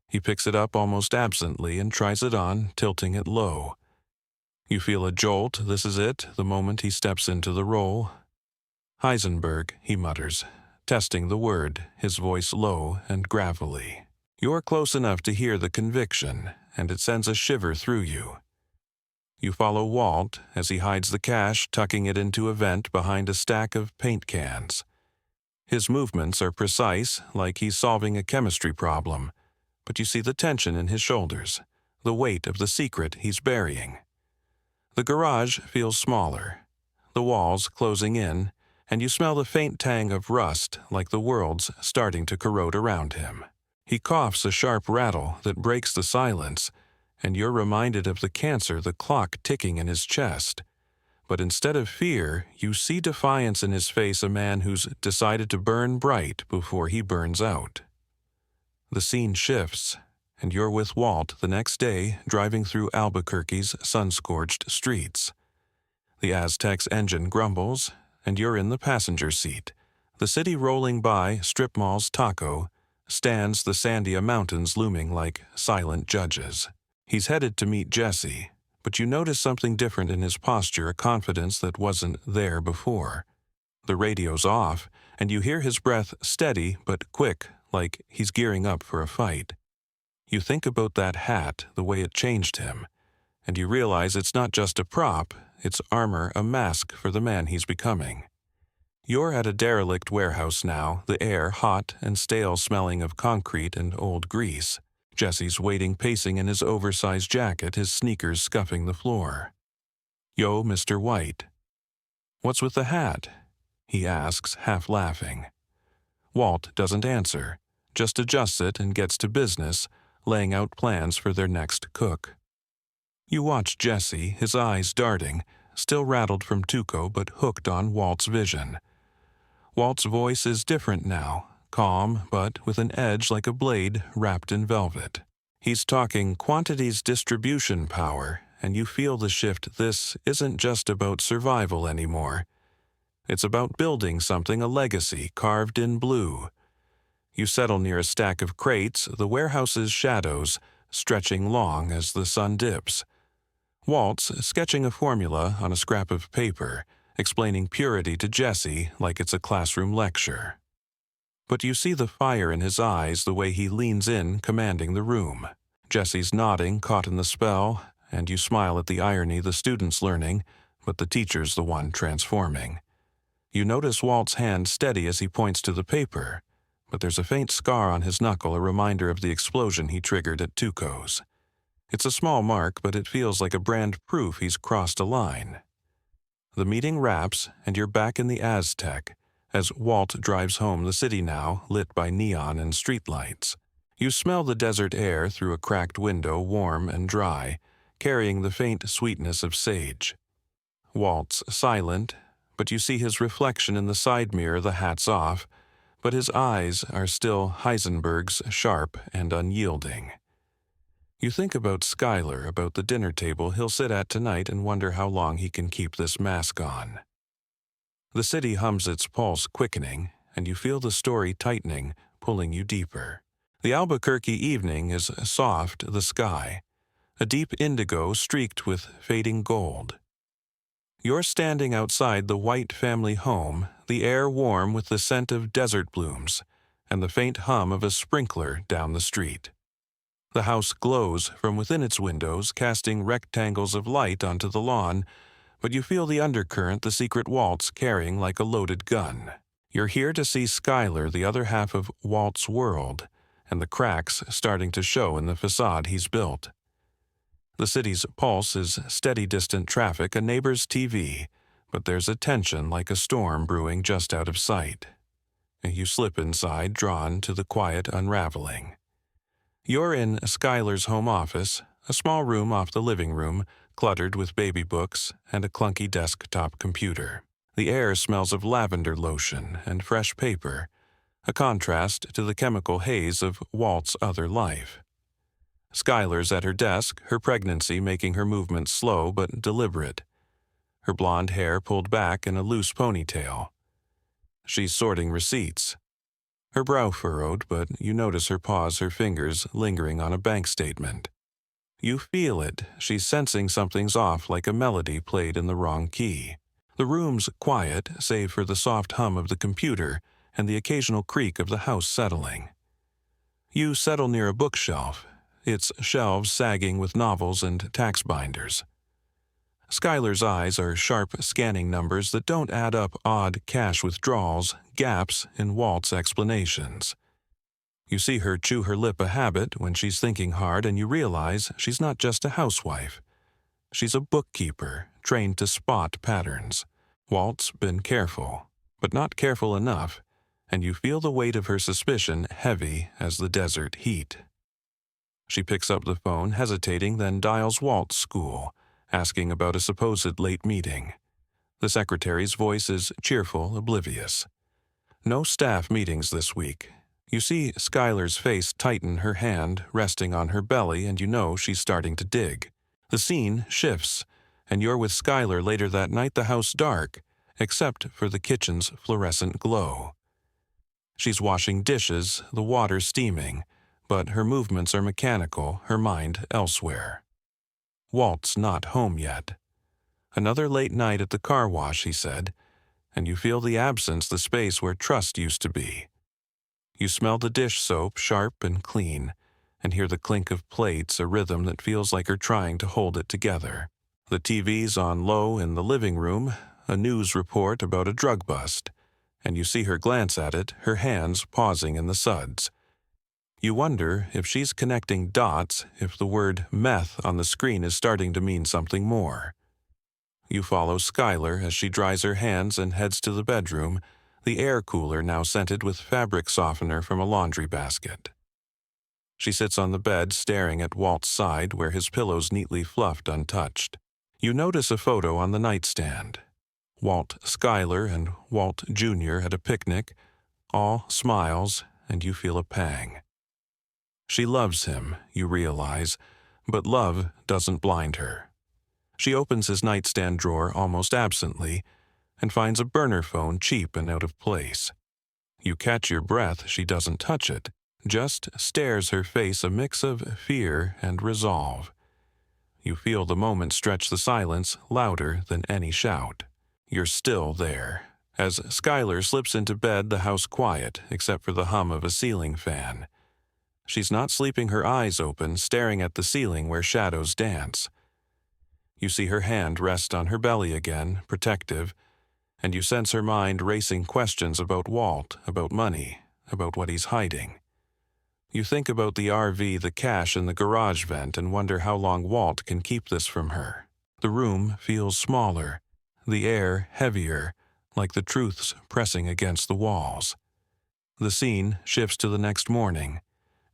He picks it up almost absently and tries it on, tilting it low. You feel a jolt. This is it, the moment he steps into the role. Heisenberg, he mutters, testing the word, his voice low and gravelly. You're close enough to hear the conviction, and it sends a shiver through you. You follow Walt as he hides the cash, tucking it into a vent behind a stack of paint cans. His movements are precise, like he's solving a chemistry problem, but you see the tension in his shoulders, the weight of the secret he's burying. The garage feels smaller, the walls closing in, and you smell the faint tang of rust, like the world's starting to corrode around him. He coughs a sharp rattle that breaks the silence, and you're reminded of the cancer, the clock ticking in his chest. But instead of fear, you see defiance in his face, a man who's decided to burn bright before he burns out. The scene shifts, and you're with Walt the next day, driving through Albuquerque's sun-scorched streets. The Aztec's engine grumbles, and you're in the passenger seat. The city rolling by, strip malls, Tuco, stands the Sandia Mountains looming like silent judges. He's headed to meet Jesse, but you notice something different in his posture, a confidence that wasn't there before. The radio's off, and you hear his breath steady but quick, like he's gearing up for a fight. You think about that hat, the way it changed him, and you realize it's not just a prop, it's armor, a mask for the man he's becoming. You're at a derelict warehouse now, the air hot and stale, smelling of concrete and old grease. Jesse's waiting, pacing in his oversized jacket, his sneakers scuffing the floor. "Yo, Mr. White." "What's with the hat?" he asks, half laughing. Walt doesn't answer, just adjusts it and gets to business, laying out plans for their next cook. You watch Jesse, his eyes darting, still rattled from Tuco but hooked on Walt's vision. Walt's voice is different now, calm but with an edge like a blade wrapped in velvet. He's talking quantities, distribution power, and you feel the shift. This isn't just about survival anymore. It's about building something, a legacy carved in blue. You settle near a stack of crates, the warehouse's shadows stretching long as the sun dips. Walt's sketching a formula on a scrap of paper, explaining purity to Jesse like it's a classroom lecture. But you see the fire in his eyes, the way he leans in, commanding the room. Jesse's nodding, caught in the spell, and you smile at the irony, the student's learning, but the teacher's the one transforming. You notice Walt's hand steady as he points to the paper, but there's a faint scar on his knuckle, a reminder of the explosion he triggered at Tuco's. It's a small mark, but it feels like a brand proof he's crossed a line. The meeting wraps, and you're back in the Aztec, as Walt drives home, the city now lit by neon and streetlights. You smell the desert air through a cracked window, warm and dry, carrying the faint sweetness of sage. Walt's silent, but you see his reflection in the side mirror, the hat's off, but his eyes are still Heisenberg's, sharp and unyielding. You think about Skyler, about the dinner table he'll sit at tonight, and wonder how long he can keep this mask on. The city hums, its pulse quickening, and you feel the story tightening, pulling you deeper. The Albuquerque evening is soft, the sky, a deep indigo streaked with fading gold. You're standing outside the White family home, the air warm with the scent of desert blooms and the faint hum of a sprinkler down the street. The house glows from within its windows, casting rectangles of light onto the lawn, but you feel the undercurrent, the secret Walt's carrying like a loaded gun. You're here to see Skyler, the other half of Walt's world, and the cracks starting to show in the facade he's built. The city's pulse is steady, distant traffic, a neighbor's TV, but there's a tension like a storm brewing just out of sight. You slip inside, drawn to the quiet unraveling. You're in Skyler's home office, a small room off the living room, cluttered with baby books and a clunky desktop computer. The air smells of lavender lotion and fresh paper, a contrast to the chemical haze of Walt's other life. Skyler's at her desk, her pregnancy making her movements slow but deliberate, her blonde hair pulled back in a loose ponytail. She's sorting receipts. Her brow furrowed, but you notice her pause, her fingers lingering on a bank statement. You feel it. She's sensing something's off, like a melody played in the wrong key. The room's quiet, save for the soft hum of the computer and the occasional creak of the house settling. You settle near a bookshelf, its shelves sagging with novels and tax binders. Skyler's eyes are sharp, scanning numbers that don't add up, odd cash withdrawals, gaps in Walt's explanations. You see her chew her lip, a habit when she's thinking hard, and you realize she's not just a housewife. She's a bookkeeper, trained to spot patterns. Walt's been careful, but not careful enough, and you feel the weight of her suspicion heavy as the desert heat. She picks up the phone, hesitating, then dials Walt's school, asking about a supposed late meeting. The secretary's voice is cheerful, oblivious. No staff meetings this week. You see Skyler's face tighten, her hand resting on her belly, and you know she's starting to dig. The scene shifts, and you're with Skyler later that night, the house dark, except for the kitchen's fluorescent glow. She's washing dishes, the water steaming, but her movements are mechanical, her mind elsewhere. Walt's not home yet. Another late night at the car wash, he said, and you feel the absence, the space where trust used to be. You smell the dish soap, sharp and clean, and hear the clink of plates, a rhythm that feels like her trying to hold it together. The TV's on low in the living room, a news report about a drug bust, and you see her glance at it, her hands pausing in the suds. You wonder if she's connecting dots, if the word meth on the screen is starting to mean something more. You follow Skyler as she dries her hands and heads to the bedroom, the air cooler now scented with fabric softener from a laundry basket. She sits on the bed staring at Walt's side where his pillow's neatly fluffed untouched. You notice a photo on the nightstand. Walt Skyler and Walt Jr. at a picnic, all smiles, and you feel a pang. She loves him, you realize, but love doesn't blind her. She opens his nightstand drawer almost absently and finds a burner phone cheap and out of place. You catch your breath, she doesn't touch it, just stares, her face a mix of fear and resolve. You feel the moment stretch the silence louder than any shout. You're still there. As Skyler slips into bed, the house quiet, except for the hum of a ceiling fan. She's not sleeping, her eyes open, staring at the ceiling where shadows dance. You see her hand rest on her belly again, protective, and you sense her mind racing questions about Walt, about money, about what he's hiding. You think about the RV, the cash in the garage vent, and wonder how long Walt can keep this from her. The room feels smaller, the air heavier, like the truths pressing against the walls. The scene shifts to the next morning,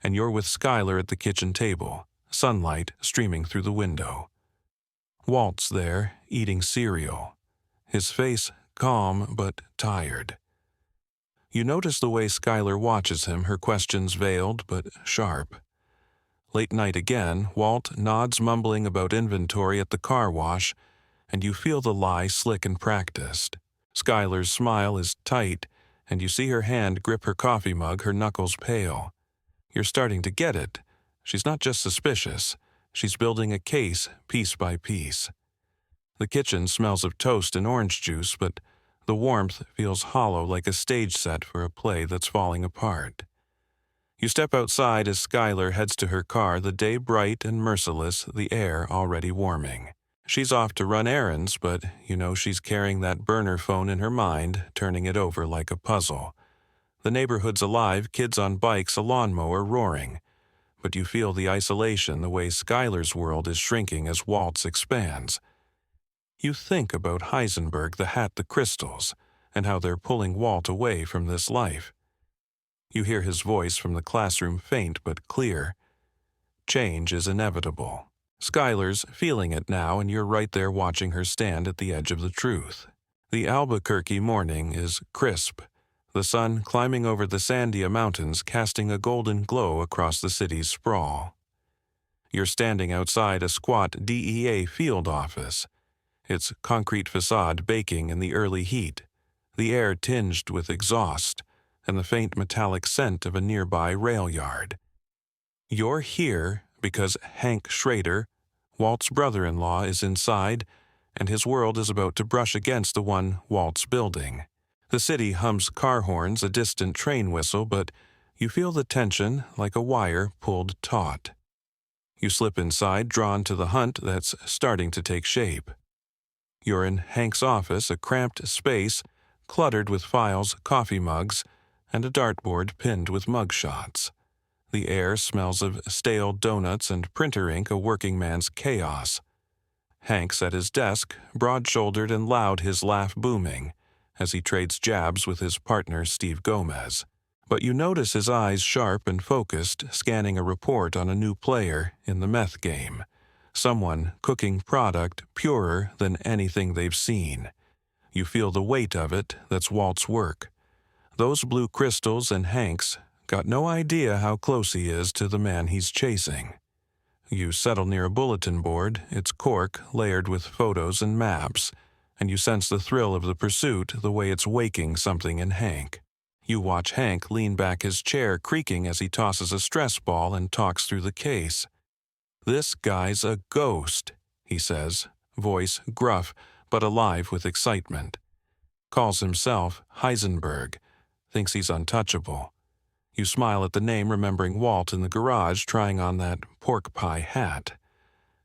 and you're with Skyler at the kitchen table, sunlight streaming through the window. Walt's there, eating cereal, his face calm but tired. You notice the way Skyler watches him, her questions veiled but sharp. Late night again, Walt nods, mumbling about inventory at the car wash, and you feel the lie slick and practiced. Skyler's smile is tight, and you see her hand grip her coffee mug, her knuckles pale. You're starting to get it. She's not just suspicious. She's building a case, piece by piece. The kitchen smells of toast and orange juice, but the warmth feels hollow, like a stage set for a play that's falling apart. You step outside as Skyler heads to her car, the day bright and merciless, the air already warming. She's off to run errands, but you know she's carrying that burner phone in her mind, turning it over like a puzzle. The neighborhood's alive, kids on bikes, a lawnmower roaring. But you feel the isolation, the way Skyler's world is shrinking as Walt's expands. You think about Heisenberg, the hat, the crystals, and how they're pulling Walt away from this life. You hear his voice from the classroom, faint but clear. Change is inevitable. Skyler's feeling it now, and you're right there watching her stand at the edge of the truth. The Albuquerque morning is crisp, the sun climbing over the Sandia Mountains, casting a golden glow across the city's sprawl. You're standing outside a squat DEA field office, its concrete facade baking in the early heat, the air tinged with exhaust, and the faint metallic scent of a nearby rail yard. You're here because Hank Schrader, Walt's brother-in-law, is inside, and his world is about to brush against the one Walt's building. The city hums car horns, a distant train whistle, but you feel the tension like a wire pulled taut. You slip inside, drawn to the hunt that's starting to take shape. You're in Hank's office, a cramped space, cluttered with files, coffee mugs, and a dartboard pinned with mugshots. The air smells of stale donuts and printer ink, a working man's chaos. Hank's at his desk, broad-shouldered and loud, his laugh booming, as he trades jabs with his partner Steve Gomez. But you notice his eyes sharp and focused, scanning a report on a new player in the meth game. Someone cooking product purer than anything they've seen. You feel the weight of it, that's Walt's work. Those blue crystals and Hank's got no idea how close he is to the man he's chasing. You settle near a bulletin board, its cork layered with photos and maps, and you sense the thrill of the pursuit the way it's waking something in Hank. You watch Hank lean back his chair creaking as he tosses a stress ball and talks through the case. "This guy's a ghost," he says, voice gruff but alive with excitement. Calls himself Heisenberg, thinks he's untouchable. You smile at the name, remembering Walt in the garage trying on that pork pie hat.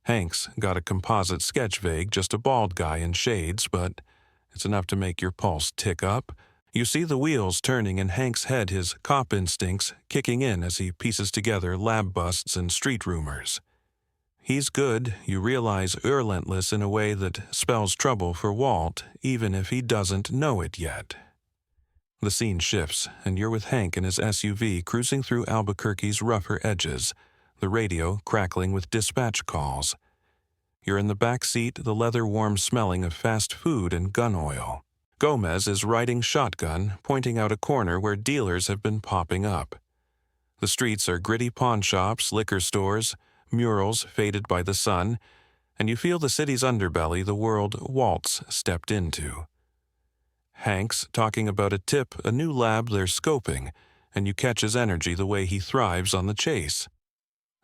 Hank's got a composite sketch vague, just a bald guy in shades, but it's enough to make your pulse tick up. You see the wheels turning in Hank's head, his cop instincts kicking in as he pieces together lab busts and street rumors. He's good, you realize, relentless in a way that spells trouble for Walt, even if he doesn't know it yet. The scene shifts, and you're with Hank in his SUV cruising through Albuquerque's rougher edges, the radio crackling with dispatch calls. You're in the back seat, the leather warm smelling of fast food and gun oil. Gomez is riding shotgun, pointing out a corner where dealers have been popping up. The streets are gritty pawn shops, liquor stores, murals faded by the sun, and you feel the city's underbelly, the world Walt's stepped into. Hank's talking about a tip, a new lab they're scoping, and you catch his energy, the way he thrives on the chase.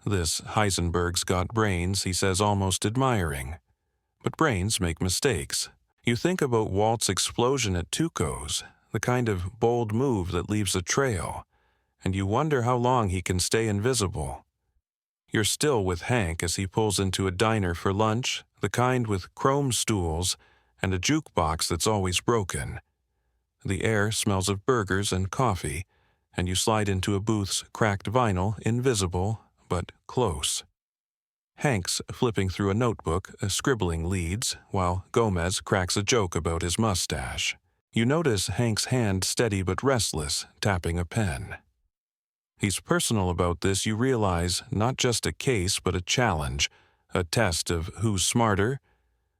"This Heisenberg's got brains," he says, almost admiring. But brains make mistakes. You think about Walt's explosion at Tuco's, the kind of bold move that leaves a trail, and you wonder how long he can stay invisible. You're still with Hank as he pulls into a diner for lunch, the kind with chrome stools and a jukebox that's always broken. The air smells of burgers and coffee, and you slide into a booth's cracked vinyl, invisible but close. Hank's flipping through a notebook, scribbling leads, while Gomez cracks a joke about his mustache. You notice Hank's hand steady but restless, tapping a pen. He's personal about this, you realize, not just a case but a challenge, a test of who's smarter.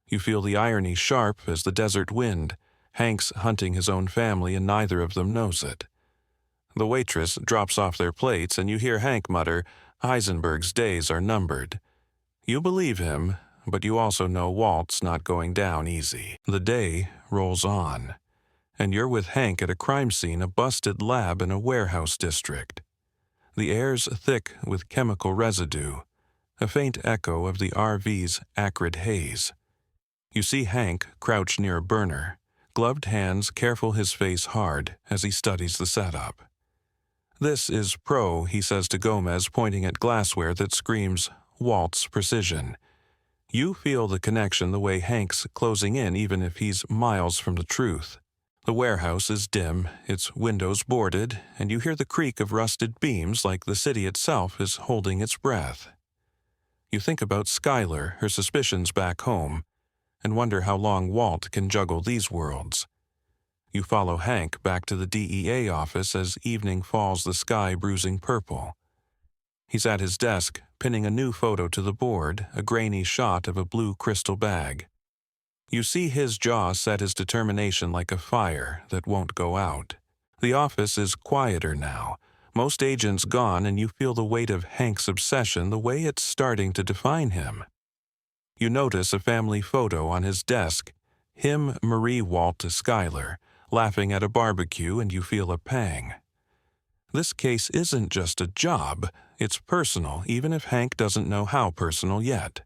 You feel the irony sharp as the desert wind. Hank's hunting his own family and neither of them knows it. The waitress drops off their plates and you hear Hank mutter, "Heisenberg's days are numbered." You believe him, but you also know Walt's not going down easy. The day rolls on, and you're with Hank at a crime scene, a busted lab in a warehouse district. The air's thick with chemical residue, a faint echo of the RV's acrid haze. You see Hank crouch near a burner, gloved hands, careful, his face hard as he studies the setup. "This is pro," he says to Gomez, pointing at glassware that screams Walt's precision. You feel the connection, the way Hank's closing in even if he's miles from the truth. The warehouse is dim, its windows boarded, and you hear the creak of rusted beams like the city itself is holding its breath. You think about Skyler, her suspicions back home, and wonder how long Walt can juggle these worlds. You follow Hank back to the DEA office as evening falls, the sky bruising purple. He's at his desk, pinning a new photo to the board, a grainy shot of a blue crystal bag. You see his jaw set, his determination like a fire that won't go out. The office is quieter now, most agents gone, and you feel the weight of Hank's obsession, the way it's starting to define him. You notice a family photo on his desk, him, Marie, Walt to Skyler, laughing at a barbecue, and you feel a pang. This case isn't just a job, it's personal, even if Hank doesn't know how personal yet.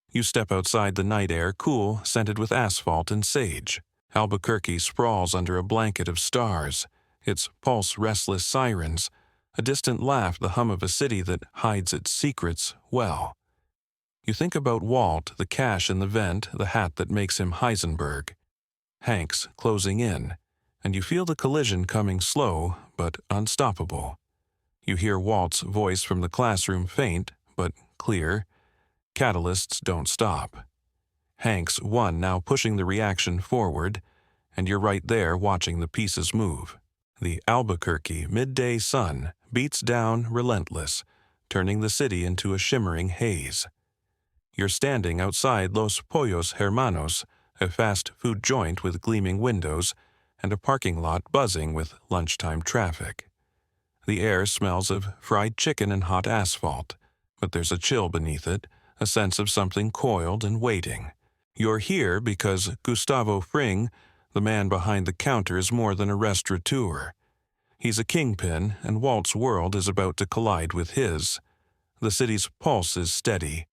You step outside, the night air cool, scented with asphalt and sage. Albuquerque sprawls under a blanket of stars, its pulse restless sirens, a distant laugh, the hum of a city that hides its secrets well. You think about Walt, the cash in the vent, the hat that makes him Heisenberg. Hank's closing in, and you feel the collision coming slow but unstoppable. You hear Walt's voice from the classroom, faint but clear. Catalysts don't stop. Hank's one now pushing the reaction forward, and you're right there watching the pieces move. The Albuquerque midday sun beats down relentless, turning the city into a shimmering haze. You're standing outside Los Pollos Hermanos, a fast food joint with gleaming windows and a parking lot buzzing with lunchtime traffic. The air smells of fried chicken and hot asphalt, but there's a chill beneath it, a sense of something coiled and waiting. You're here because Gustavo Fring, the man behind the counter, is more than a restaurateur. He's a kingpin, and Walt's world is about to collide with his. The city's pulse is steady.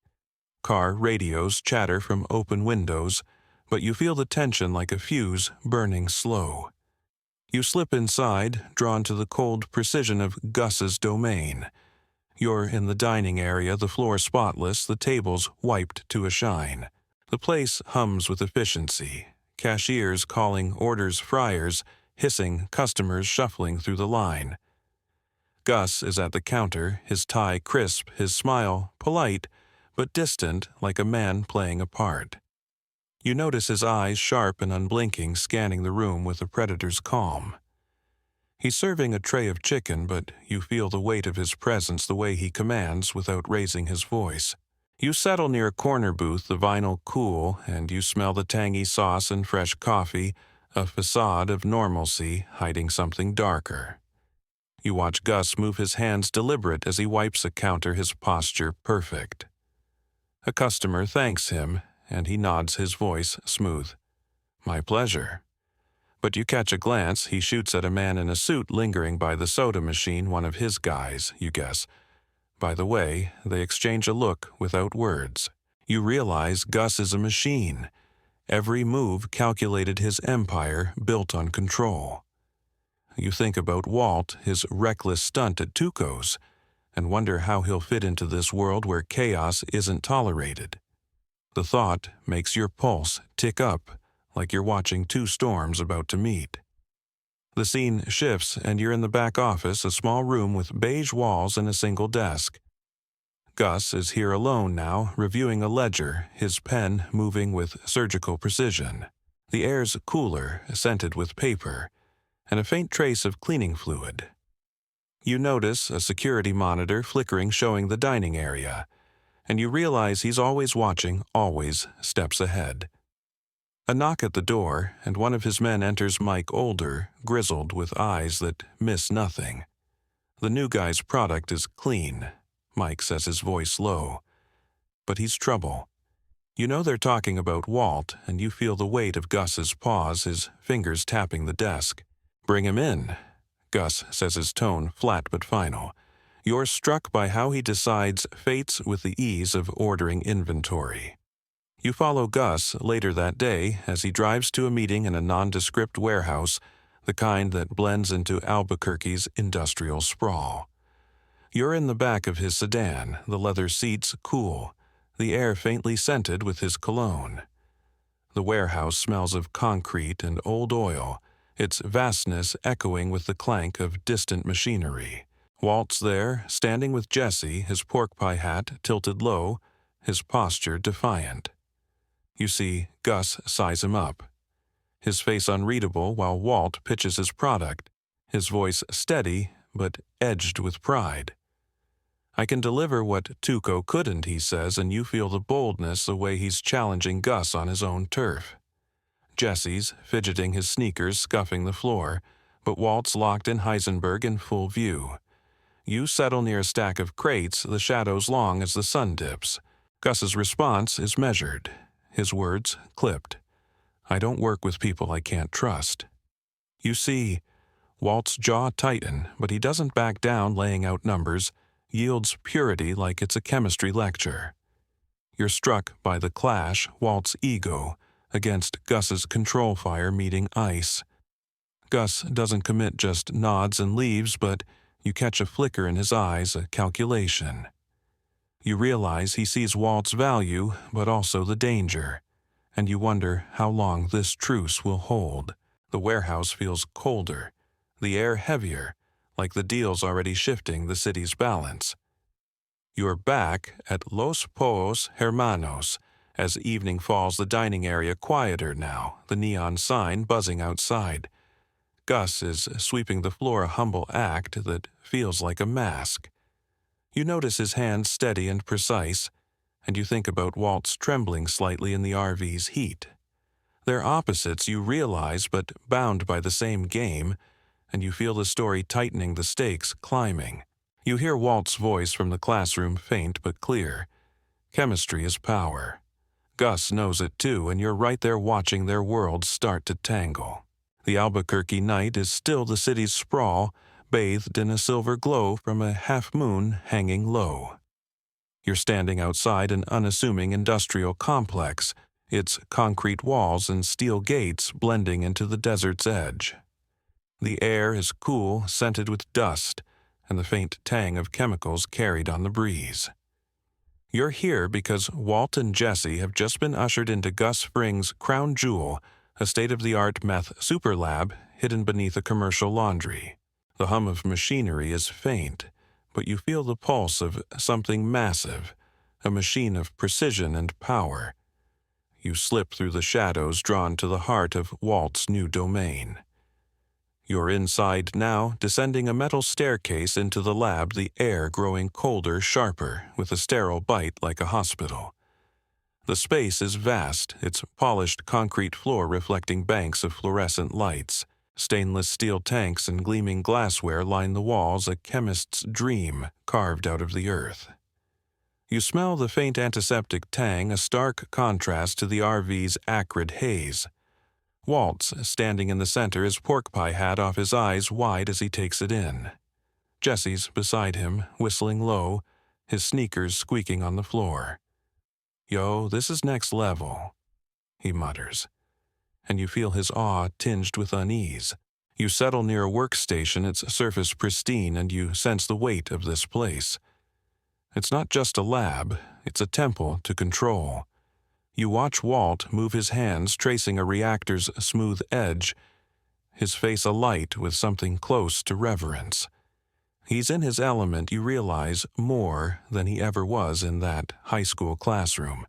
Car radios chatter from open windows, but you feel the tension like a fuse burning slow. You slip inside, drawn to the cold precision of Gus's domain. You're in the dining area, the floor spotless, the tables wiped to a shine. The place hums with efficiency. Cashiers calling orders friars, hissing customers shuffling through the line. Gus is at the counter, his tie crisp, his smile polite, but distant like a man playing a part. You notice his eyes sharp and unblinking, scanning the room with a predator's calm. He's serving a tray of chicken, but you feel the weight of his presence the way he commands without raising his voice. You settle near a corner booth, the vinyl cool, and you smell the tangy sauce and fresh coffee, a facade of normalcy hiding something darker. You watch Gus move his hands deliberate as he wipes a counter, his posture perfect. A customer thanks him, and he nods, his voice smooth. "My pleasure." But you catch a glance, he shoots at a man in a suit lingering by the soda machine, one of his guys, you guess. By the way, they exchange a look without words. You realize Gus is a machine. Every move calculated, his empire built on control. You think about Walt, his reckless stunt at Tuco's, and wonder how he'll fit into this world where chaos isn't tolerated. The thought makes your pulse tick up, like you're watching two storms about to meet. The scene shifts, and you're in the back office, a small room with beige walls and a single desk. Gus is here alone now, reviewing a ledger, his pen moving with surgical precision. The air's cooler, scented with paper, and a faint trace of cleaning fluid. You notice a security monitor flickering, showing the dining area, and you realize he's always watching, always steps ahead. A knock at the door, and one of his men enters, Mike, older, grizzled, with eyes that miss nothing. The new guy's product is clean, Mike says, his voice low. But he's trouble. You know they're talking about Walt, and you feel the weight of Gus's pause, his fingers tapping the desk. "Bring him in," Gus says, his tone flat but final. You're struck by how he decides fates with the ease of ordering inventory. You follow Gus later that day as he drives to a meeting in a nondescript warehouse, the kind that blends into Albuquerque's industrial sprawl. You're in the back of his sedan, the leather seats cool, the air faintly scented with his cologne. The warehouse smells of concrete and old oil, its vastness echoing with the clank of distant machinery. Walt's there, standing with Jesse, his pork pie hat tilted low, his posture defiant. You see Gus size him up. His face unreadable while Walt pitches his product, his voice steady but edged with pride. "I can deliver what Tuco couldn't," he says, and you feel the boldness the way he's challenging Gus on his own turf. Jesse's fidgeting, his sneakers scuffing the floor, but Walt's locked in Heisenberg in full view. You settle near a stack of crates, the shadows long as the sun dips. Gus's response is measured, his words clipped. "I don't work with people I can't trust." You see Walt's jaw tighten, but he doesn't back down, laying out numbers, yields purity like it's a chemistry lecture. You're struck by the clash, Walt's ego against Gus's control fire meeting ice. Gus doesn't commit, just nods and leaves, but you catch a flicker in his eyes, a calculation. You realize he sees Walt's value, but also the danger, and you wonder how long this truce will hold. The warehouse feels colder, the air heavier, like the deal's already shifting the city's balance. You're back at Los Poos Hermanos. As evening falls, the dining area quieter now, the neon sign buzzing outside. Gus is sweeping the floor, a humble act that feels like a mask. You notice his hands steady and precise, and you think about Walt's trembling slightly in the RV's heat. They're opposites, you realize, but bound by the same game, and you feel the story tightening, the stakes climbing. You hear Walt's voice from the classroom, faint but clear. Chemistry is power. Gus knows it too, and you're right there watching their worlds start to tangle. The Albuquerque night is still the city's sprawl, bathed in a silver glow from a half-moon hanging low. You're standing outside an unassuming industrial complex, its concrete walls and steel gates blending into the desert's edge. The air is cool, scented with dust, and the faint tang of chemicals carried on the breeze. You're here because Walt and Jesse have just been ushered into Gus Fring's crown jewel, a state-of-the-art meth superlab hidden beneath a commercial laundry. The hum of machinery is faint, but you feel the pulse of something massive, a machine of precision and power. You slip through the shadows drawn to the heart of Walt's new domain. You're inside now, descending a metal staircase into the lab, the air growing colder, sharper, with a sterile bite like a hospital. The space is vast, its polished concrete floor reflecting banks of fluorescent lights. Stainless steel tanks and gleaming glassware line the walls, a chemist's dream carved out of the earth. You smell the faint antiseptic tang, a stark contrast to the RV's acrid haze. Walt's standing in the center, his pork pie hat off his eyes wide as he takes it in. Jesse's beside him, whistling low, his sneakers squeaking on the floor. "Yo, this is next level," he mutters, and you feel his awe tinged with unease. You settle near a workstation, its surface pristine, and you sense the weight of this place. It's not just a lab, it's a temple to control. You watch Walt move his hands, tracing a reactor's smooth edge, his face alight with something close to reverence. He's in his element, you realize, more than he ever was in that high school classroom.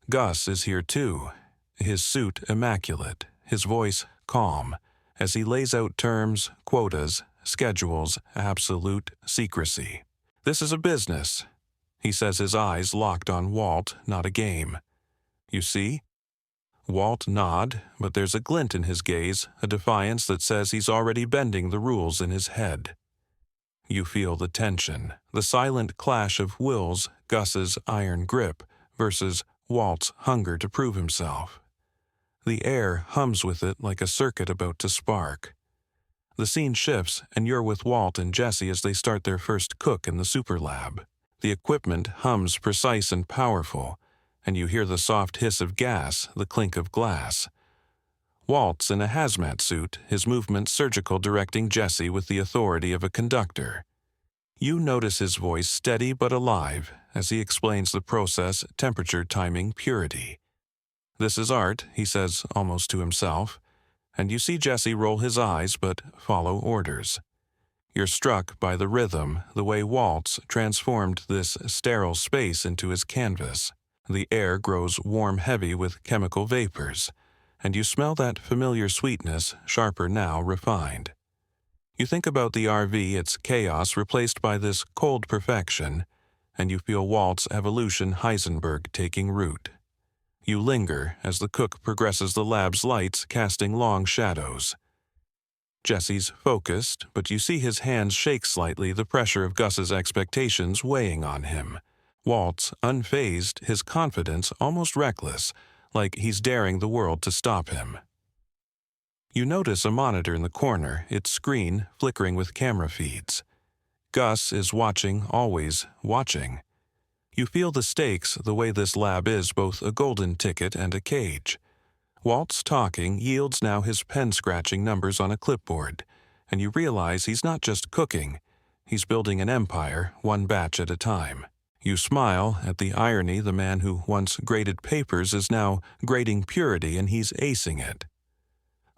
Gus is here too, his suit immaculate, his voice calm, as he lays out terms, quotas, schedules, absolute secrecy. "This is a business," he says, his eyes locked on Walt, not a game. "You see?" Walt nod, but there's a glint in his gaze, a defiance that says he's already bending the rules in his head. You feel the tension, the silent clash of wills, Gus's iron grip versus Walt's hunger to prove himself. The air hums with it like a circuit about to spark. The scene shifts, and you're with Walt and Jesse as they start their first cook in the Superlab. The equipment hums precise and powerful, and you hear the soft hiss of gas, the clink of glass. Walt's in a hazmat suit, his movements surgical, directing Jesse with the authority of a conductor. You notice his voice steady but alive as he explains the process, temperature, timing, purity. "This is art," he says almost to himself, and you see Jesse roll his eyes but follow orders. You're struck by the rhythm, the way Walt's transformed this sterile space into his canvas. The air grows warm, heavy with chemical vapors, and you smell that familiar sweetness, sharper now, refined. You think about the RV, its chaos replaced by this cold perfection, and you feel Walt's evolution, Heisenberg, taking root. You linger as the cook progresses the lab's lights, casting long shadows. Jesse's focused, but you see his hands shake slightly, the pressure of Gus's expectations weighing on him. Walt's unfazed, his confidence almost reckless, like he's daring the world to stop him. You notice a monitor in the corner, its screen flickering with camera feeds. Gus is watching, always watching. You feel the stakes, the way this lab is both a golden ticket and a cage. Walt's talking yields now his pen-scratching numbers on a clipboard, and you realize he's not just cooking, he's building an empire, one batch at a time. You smile at the irony. The man who once graded papers is now grading purity, and he's acing it.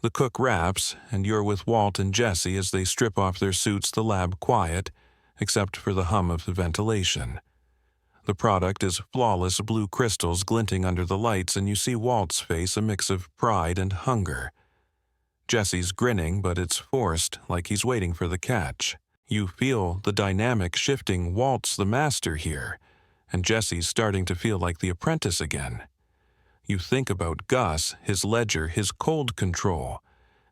The cook wraps, and you're with Walt and Jesse as they strip off their suits, the lab quiet, except for the hum of the ventilation. The product is flawless blue crystals glinting under the lights, and you see Walt's face, a mix of pride and hunger. Jesse's grinning, but it's forced, like he's waiting for the catch. You feel the dynamic shifting. Walt's the master here, and Jesse's starting to feel like the apprentice again. You think about Gus, his ledger, his cold control,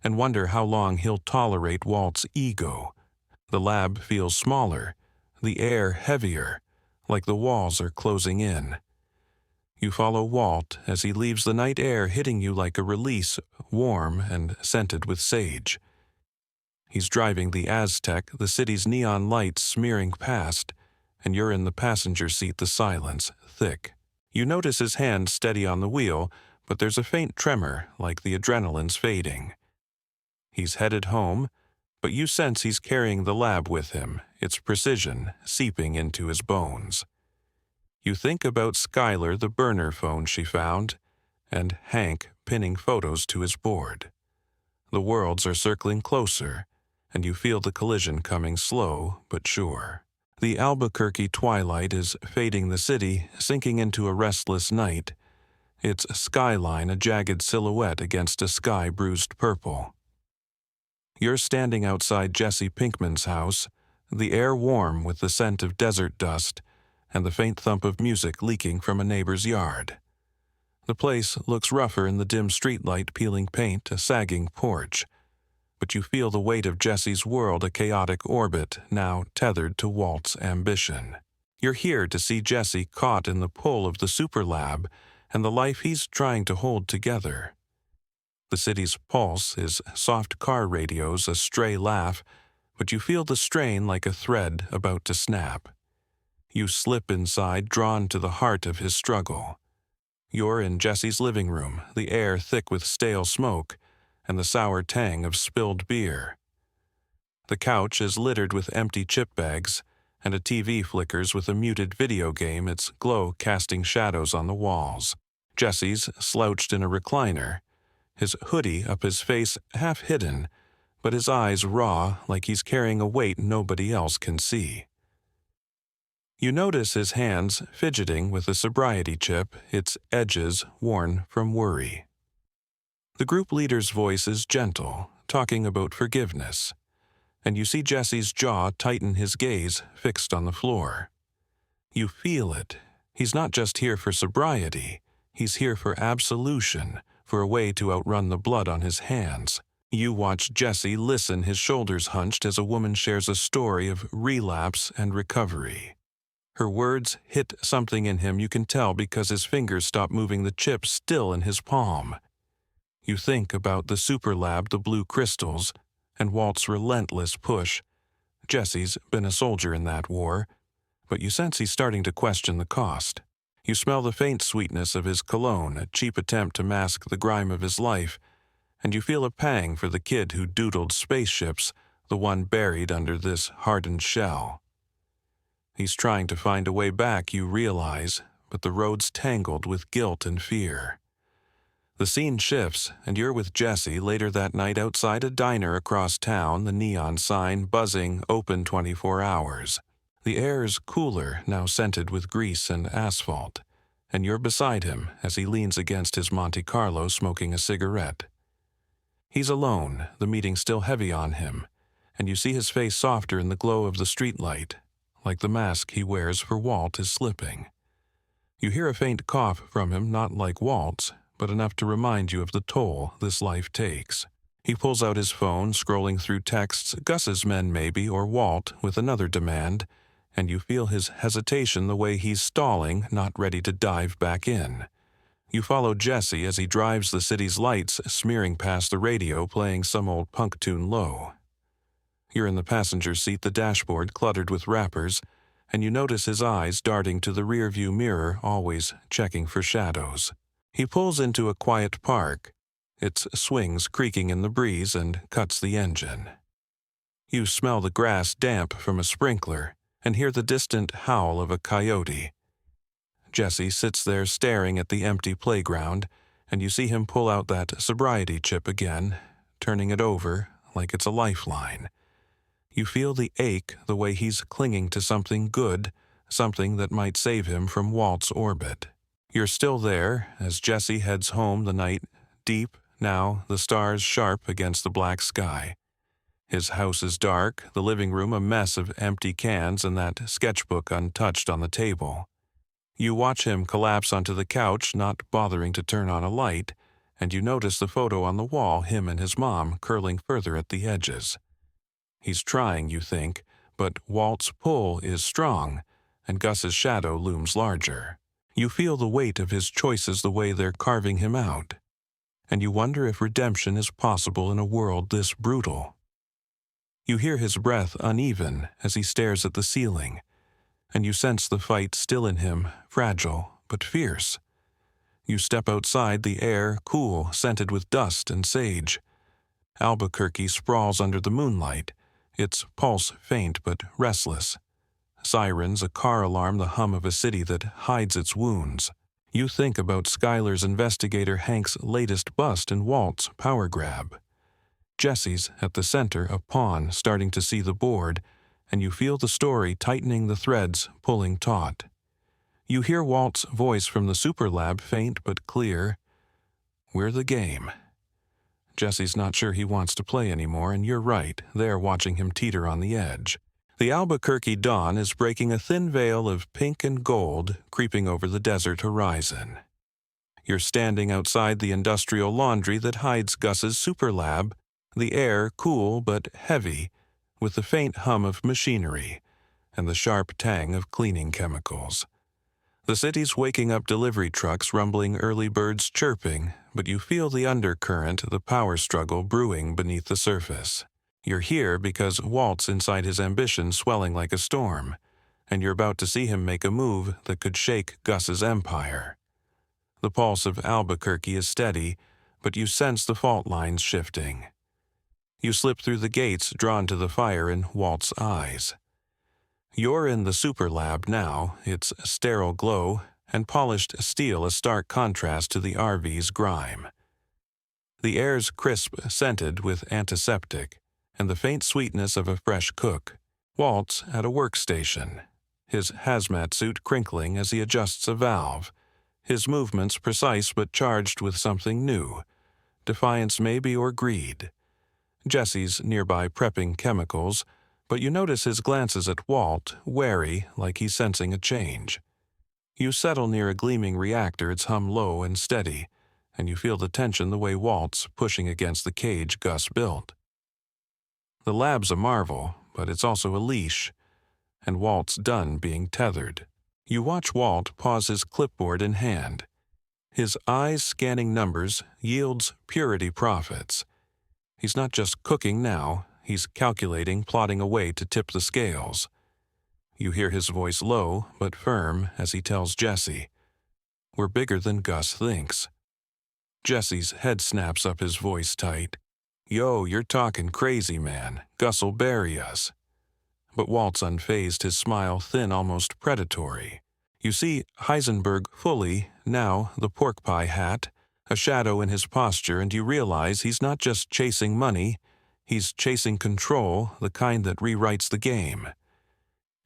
and wonder how long he'll tolerate Walt's ego. The lab feels smaller, the air heavier, like the walls are closing in. You follow Walt as he leaves the night air hitting you like a release, warm and scented with sage. He's driving the Aztec, the city's neon lights smearing past, and you're in the passenger seat, the silence thick. You notice his hand steady on the wheel, but there's a faint tremor, like the adrenaline's fading. He's headed home, but you sense he's carrying the lab with him, its precision seeping into his bones. You think about Skyler, the burner phone she found, and Hank pinning photos to his board. The worlds are circling closer, and you feel the collision coming slow but sure. The Albuquerque twilight is fading the city, sinking into a restless night, its skyline a jagged silhouette against a sky bruised purple. You're standing outside Jesse Pinkman's house, the air warm with the scent of desert dust and the faint thump of music leaking from a neighbor's yard. The place looks rougher in the dim streetlight peeling paint, a sagging porch. But you feel the weight of Jesse's world, a chaotic orbit, now tethered to Walt's ambition. You're here to see Jesse caught in the pull of the Superlab and the life he's trying to hold together. The city's pulse, his soft car radios, a stray laugh, but you feel the strain like a thread about to snap. You slip inside, drawn to the heart of his struggle. You're in Jesse's living room, the air thick with stale smoke, and the sour tang of spilled beer. The couch is littered with empty chip bags, and a TV flickers with a muted video game, its glow casting shadows on the walls. Jesse's slouched in a recliner, his hoodie up his face half hidden, but his eyes raw like he's carrying a weight nobody else can see. You notice his hands fidgeting with a sobriety chip, its edges worn from worry. The group leader's voice is gentle, talking about forgiveness, and you see Jesse's jaw tighten, his gaze fixed on the floor. You feel it. He's not just here for sobriety. He's here for absolution, for a way to outrun the blood on his hands. You watch Jesse listen, his shoulders hunched, as a woman shares a story of relapse and recovery. Her words hit something in him, you can tell, because his fingers stop moving, the chip still in his palm. You think about the Superlab, the blue crystals, and Walt's relentless push. Jesse's been a soldier in that war, but you sense he's starting to question the cost. You smell the faint sweetness of his cologne, a cheap attempt to mask the grime of his life, and you feel a pang for the kid who doodled spaceships, the one buried under this hardened shell. He's trying to find a way back, you realize, but the road's tangled with guilt and fear. The scene shifts, and you're with Jesse later that night outside a diner across town, the neon sign buzzing, open 24 hours. The air is cooler, now scented with grease and asphalt, and you're beside him as he leans against his Monte Carlo smoking a cigarette. He's alone, the meeting still heavy on him, and you see his face softer in the glow of the streetlight, like the mask he wears for Walt is slipping. You hear a faint cough from him, not like Walt's, but enough to remind you of the toll this life takes. He pulls out his phone, scrolling through texts, Gus's men maybe, or Walt with another demand, and you feel his hesitation, the way he's stalling, not ready to dive back in. You follow Jesse as he drives the city's lights, smearing past the radio, playing some old punk tune low. You're in the passenger seat, the dashboard cluttered with wrappers, and you notice his eyes darting to the rearview mirror, always checking for shadows. He pulls into a quiet park, its swings creaking in the breeze, and cuts the engine. You smell the grass damp from a sprinkler and hear the distant howl of a coyote. Jesse sits there staring at the empty playground, and you see him pull out that sobriety chip again, turning it over like it's a lifeline. You feel the ache, the way he's clinging to something good, something that might save him from Walt's orbit. You're still there as Jesse heads home, the night deep, now the stars sharp against the black sky. His house is dark, the living room a mess of empty cans and that sketchbook untouched on the table. You watch him collapse onto the couch, not bothering to turn on a light, and you notice the photo on the wall, him and his mom, curling further at the edges. He's trying, you think, but Walt's pull is strong, and Gus's shadow looms larger. You feel the weight of his choices the way they're carving him out, and you wonder if redemption is possible in a world this brutal. You hear his breath uneven as he stares at the ceiling, and you sense the fight still in him, fragile but fierce. You step outside, the air cool, scented with dust and sage. Albuquerque sprawls under the moonlight, its pulse faint but restless. Sirens, a car alarm, the hum of a city that hides its wounds. You think about Skyler's investigator Hank's latest bust and Walt's power grab. Jesse's at the center, a pawn starting to see the board, and you feel the story tightening, the threads pulling taut. You hear Walt's voice from the Superlab, faint but clear. "We're the game." Jesse's not sure he wants to play anymore, and you're right, there watching him teeter on the edge. The Albuquerque dawn is breaking, a thin veil of pink and gold creeping over the desert horizon. You're standing outside the industrial laundry that hides Gus's Superlab, the air cool but heavy, with the faint hum of machinery and the sharp tang of cleaning chemicals. The city's waking up, delivery trucks rumbling, early birds chirping, but you feel the undercurrent, the power struggle brewing beneath the surface. You're here because Walt's inside, his ambition swelling like a storm, and you're about to see him make a move that could shake Gus's empire. The pulse of Albuquerque is steady, but you sense the fault lines shifting. You slip through the gates, drawn to the fire in Walt's eyes. You're in the Superlab now, its sterile glow and polished steel a stark contrast to the RV's grime. The air's crisp, scented with antiseptic, and the faint sweetness of a fresh cook. Walt's at a workstation, his hazmat suit crinkling as he adjusts a valve, his movements precise but charged with something new, defiance maybe, or greed. Jesse's nearby prepping chemicals, but you notice his glances at Walt, wary, like he's sensing a change. You settle near a gleaming reactor, its hum low and steady, and you feel the tension the way Walt's pushing against the cage Gus built. The lab's a marvel, but it's also a leash, and Walt's done being tethered. You watch Walt pause, his clipboard in hand. His eyes scanning numbers, yields, purity, profits. He's not just cooking now, he's calculating, plotting a way to tip the scales. You hear his voice low but firm as he tells Jesse, "We're bigger than Gus thinks." Jesse's head snaps up, his voice tight. "Yo, you're talking crazy, man. Gus'll bury us." But Walt's unfazed, his smile thin, almost predatory. You see Heisenberg fully, now the pork pie hat, a shadow in his posture, and you realize he's not just chasing money, he's chasing control, the kind that rewrites the game.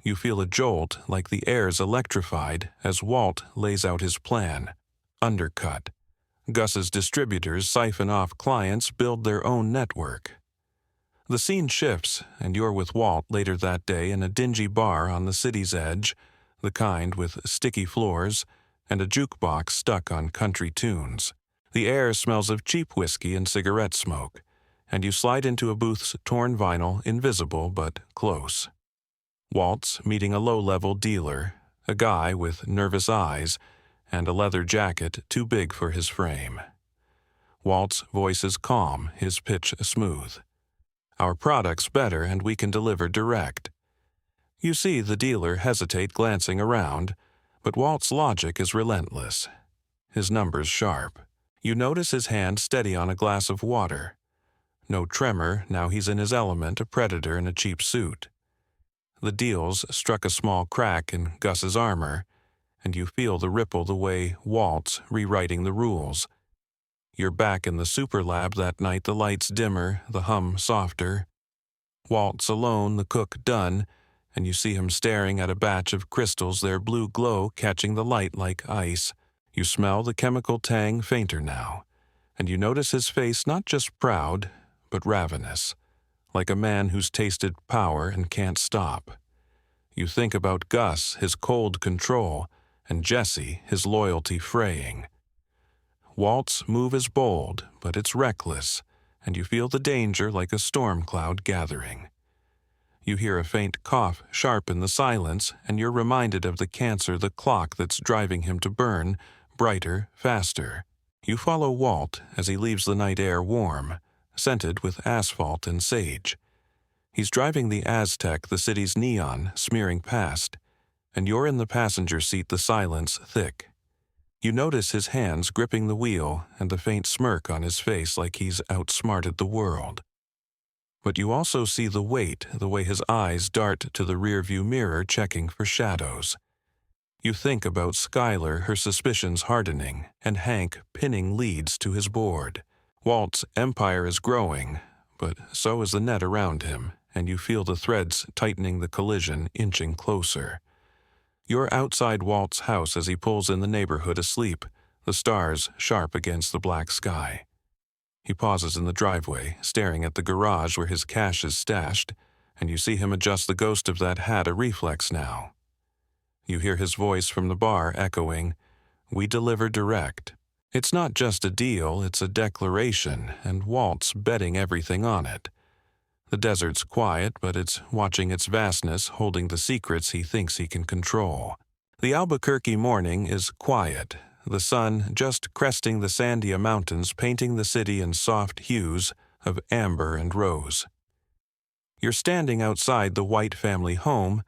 You feel a jolt, like the air's electrified, as Walt lays out his plan. Undercut. Gus's distributors siphon off clients, build their own network. The scene shifts, and you're with Walt later that day in a dingy bar on the city's edge, the kind with sticky floors and a jukebox stuck on country tunes. The air smells of cheap whiskey and cigarette smoke, and you slide into a booth's torn vinyl, invisible but close. Walt's meeting a low-level dealer, a guy with nervous eyes and a leather jacket too big for his frame. Walt's voice is calm, his pitch smooth. "Our product's better and we can deliver direct." You see the dealer hesitate, glancing around, but Walt's logic is relentless, his numbers sharp. You notice his hand steady on a glass of water. No tremor, now he's in his element, a predator in a cheap suit. The deal's struck a small crack in Gus's armor, and you feel the ripple the way Walt's rewriting the rules. You're back in the Superlab that night, the lights dimmer, the hum softer. Walt's alone, the cook done, and you see him staring at a batch of crystals, their blue glow catching the light like ice. You smell the chemical tang fainter now, and you notice his face not just proud, but ravenous, like a man who's tasted power and can't stop. You think about Gus, his cold control, and Jesse, his loyalty fraying. Walt's move is bold, but it's reckless, and you feel the danger like a storm cloud gathering. You hear a faint cough sharpen the silence, and you're reminded of the cancer, the clock that's driving him to burn, brighter, faster. You follow Walt as he leaves the night air warm, scented with asphalt and sage. He's driving the Aztec, the city's neon, smearing past, and you're in the passenger seat, the silence thick. You notice his hands gripping the wheel and the faint smirk on his face like he's outsmarted the world. But you also see the weight, the way his eyes dart to the rearview mirror checking for shadows. You think about Skyler, her suspicions hardening, and Hank pinning leads to his board. Walt's empire is growing, but so is the net around him, and you feel the threads tightening, the collision inching closer. You're outside Walt's house as he pulls in the neighborhood asleep, the stars sharp against the black sky. He pauses in the driveway, staring at the garage where his cash is stashed, and you see him adjust the ghost of that hat, a reflex now. You hear his voice from the bar echoing, "We deliver direct." It's not just a deal, it's a declaration, and Walt's betting everything on it. The desert's quiet, but it's watching its vastness, holding the secrets he thinks he can control. The Albuquerque morning is quiet, the sun just cresting the Sandia Mountains, painting the city in soft hues of amber and rose. You're standing outside the White family home,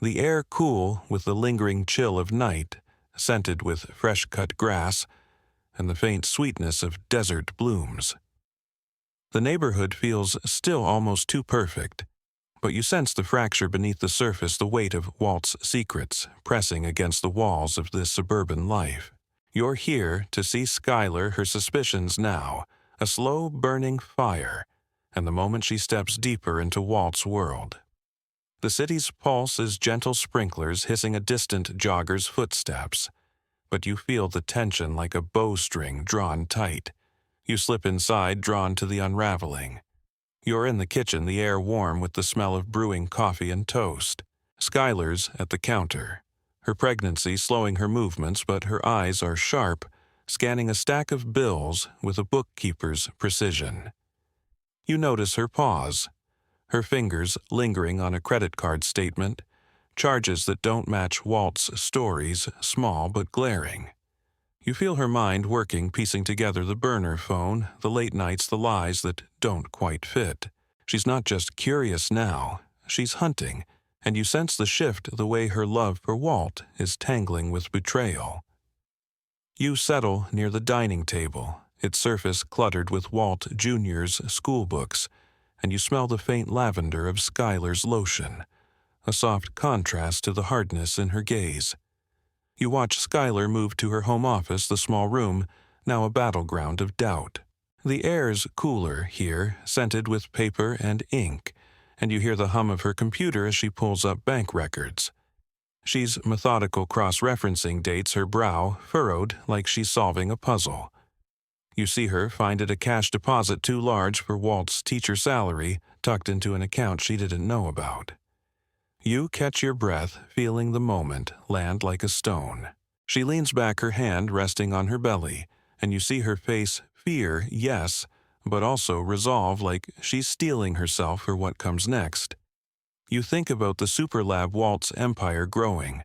the air cool with the lingering chill of night, scented with fresh-cut grass and the faint sweetness of desert blooms. The neighborhood feels still almost too perfect, but you sense the fracture beneath the surface, the weight of Walt's secrets pressing against the walls of this suburban life. You're here to see Skyler, her suspicions now, a slow burning fire, and the moment she steps deeper into Walt's world. The city's pulse is gentle sprinklers hissing a distant jogger's footsteps, but you feel the tension like a bowstring drawn tight. You slip inside, drawn to the unraveling. You're in the kitchen, the air warm with the smell of brewing coffee and toast. Skyler's at the counter, her pregnancy slowing her movements, but her eyes are sharp, scanning a stack of bills with a bookkeeper's precision. You notice her pause, her fingers lingering on a credit card statement, charges that don't match Walt's stories, small but glaring. You feel her mind working, piecing together the burner phone, the late nights, the lies that don't quite fit. She's not just curious now, she's hunting, and you sense the shift, the way her love for Walt is tangling with betrayal. You settle near the dining table, its surface cluttered with Walt Jr.'s school books, and you smell the faint lavender of Skyler's lotion, a soft contrast to the hardness in her gaze. You watch Skyler move to her home office, the small room, now a battleground of doubt. The air's cooler here, scented with paper and ink, and you hear the hum of her computer as she pulls up bank records. She's methodical, cross-referencing dates, her brow furrowed like she's solving a puzzle. You see her find it a cash deposit too large for Walt's teacher salary, tucked into an account she didn't know about. You catch your breath, feeling the moment land like a stone. She leans back, her hand resting on her belly, and you see her face fear, yes, but also resolve, like she's steeling herself for what comes next. You think about the Superlab, Walt's empire growing,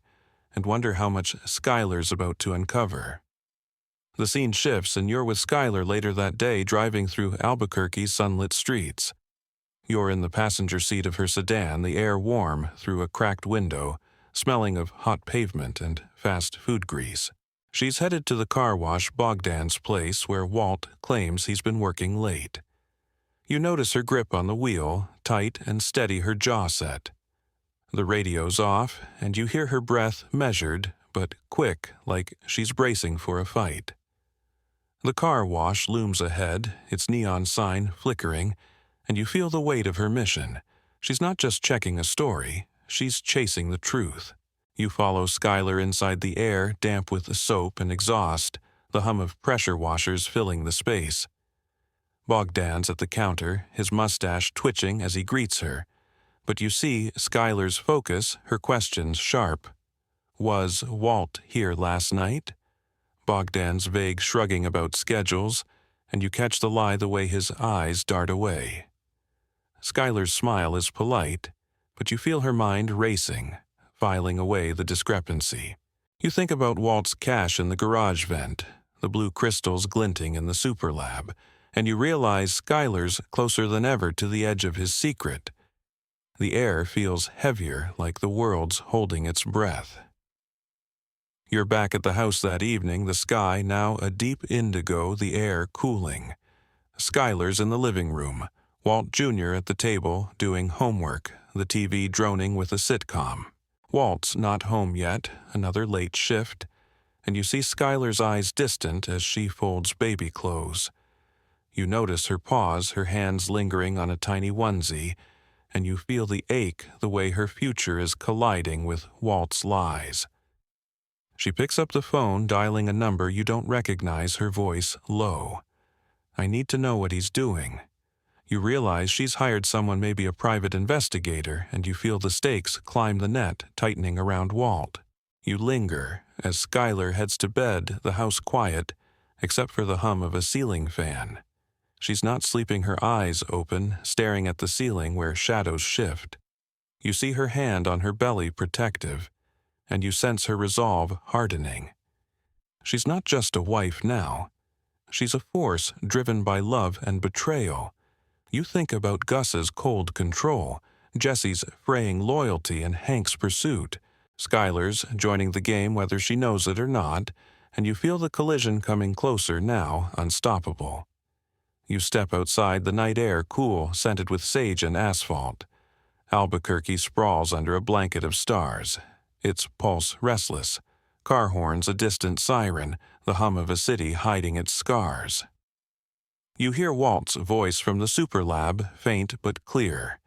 and wonder how much Skyler's about to uncover. The scene shifts, and you're with Skyler later that day, driving through Albuquerque's sunlit streets. You're in the passenger seat of her sedan, the air warm through a cracked window, smelling of hot pavement and fast food grease. She's headed to the car wash, Bogdan's place, where Walt claims he's been working late. You notice her grip on the wheel, tight and steady, her jaw set. The radio's off, and you hear her breath measured, but quick, like she's bracing for a fight. The car wash looms ahead, its neon sign flickering, and you feel the weight of her mission. She's not just checking a story, she's chasing the truth. You follow Skyler inside the air, damp with soap and exhaust, the hum of pressure washers filling the space. Bogdan's at the counter, his mustache twitching as he greets her, but you see Skyler's focus, her questions sharp. Was Walt here last night? Bogdan's vague shrugging about schedules, and you catch the lie the way his eyes dart away. Skyler's smile is polite, but you feel her mind racing, filing away the discrepancy. You think about Walt's cash in the garage vent, the blue crystals glinting in the Superlab, and you realize Skyler's closer than ever to the edge of his secret. The air feels heavier, like the world's holding its breath. You're back at the house that evening, the sky now a deep indigo, the air cooling. Skyler's in the living room, Walt Jr. at the table doing homework, the TV droning with a sitcom. Walt's not home yet, another late shift, and you see Skyler's eyes distant as she folds baby clothes. You notice her pause, her hands lingering on a tiny onesie, and you feel the ache the way her future is colliding with Walt's lies. She picks up the phone, dialing a number you don't recognize, her voice low. "I need to know what he's doing." You realize she's hired someone, maybe a private investigator, and you feel the stakes climb the net, tightening around Walt. You linger as Skyler heads to bed, the house quiet, except for the hum of a ceiling fan. She's not sleeping, her eyes open, staring at the ceiling where shadows shift. You see her hand on her belly, protective, and you sense her resolve hardening. She's not just a wife now. She's a force driven by love and betrayal. You think about Gus's cold control, Jesse's fraying loyalty, and Hank's pursuit. Skyler's joining the game whether she knows it or not, and you feel the collision coming closer now, unstoppable. You step outside, the night air cool, scented with sage and asphalt. Albuquerque sprawls under a blanket of stars, its pulse restless. Car horns, a distant siren, the hum of a city hiding its scars. You hear Walt's voice from the Superlab, faint but clear.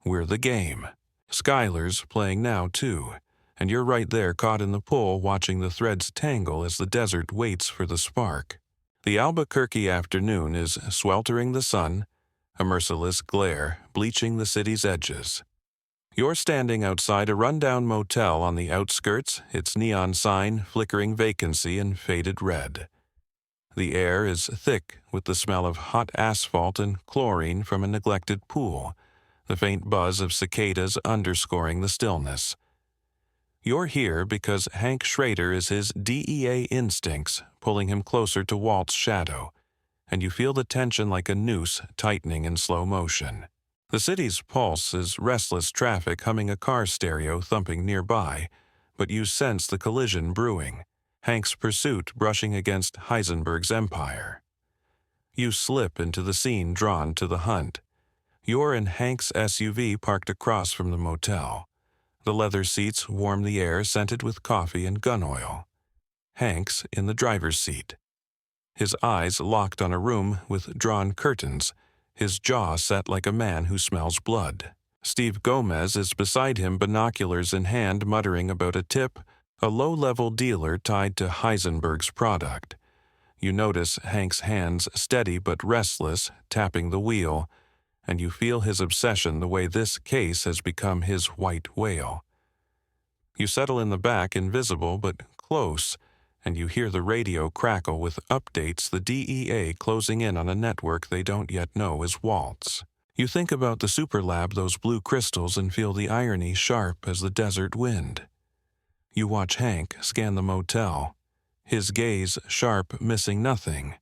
"We're the game." Skyler's playing now, too, and you're right there caught in the pull, watching the threads tangle as the desert waits for the spark. The Albuquerque afternoon is sweltering the sun, a merciless glare bleaching the city's edges. You're standing outside a rundown motel on the outskirts, its neon sign flickering vacancy in faded red. The air is thick with the smell of hot asphalt and chlorine from a neglected pool, the faint buzz of cicadas underscoring the stillness. You're here because Hank Schrader is his DEA instincts pulling him closer to Walt's shadow, and you feel the tension like a noose tightening in slow motion. The city's pulse is restless traffic humming, a car stereo thumping nearby, but you sense the collision brewing, Hank's pursuit brushing against Heisenberg's empire. You slip into the scene, drawn to the hunt. You're in Hank's SUV parked across from the motel. The leather seats warm the air, scented with coffee and gun oil. Hank's in the driver's seat, his eyes locked on a room with drawn curtains, his jaw set like a man who smells blood. Steve Gomez is beside him, binoculars in hand, muttering about a tip, a low-level dealer tied to Heisenberg's product. You notice Hank's hands steady but restless, tapping the wheel, and you feel his obsession, the way this case has become his white whale. You settle in the back, invisible but close, and you hear the radio crackle with updates, the DEA closing in on a network they don't yet know is Walt's. You think about the Superlab, those blue crystals, and feel the irony sharp as the desert wind. You watch Hank scan the motel, his gaze sharp, missing nothing.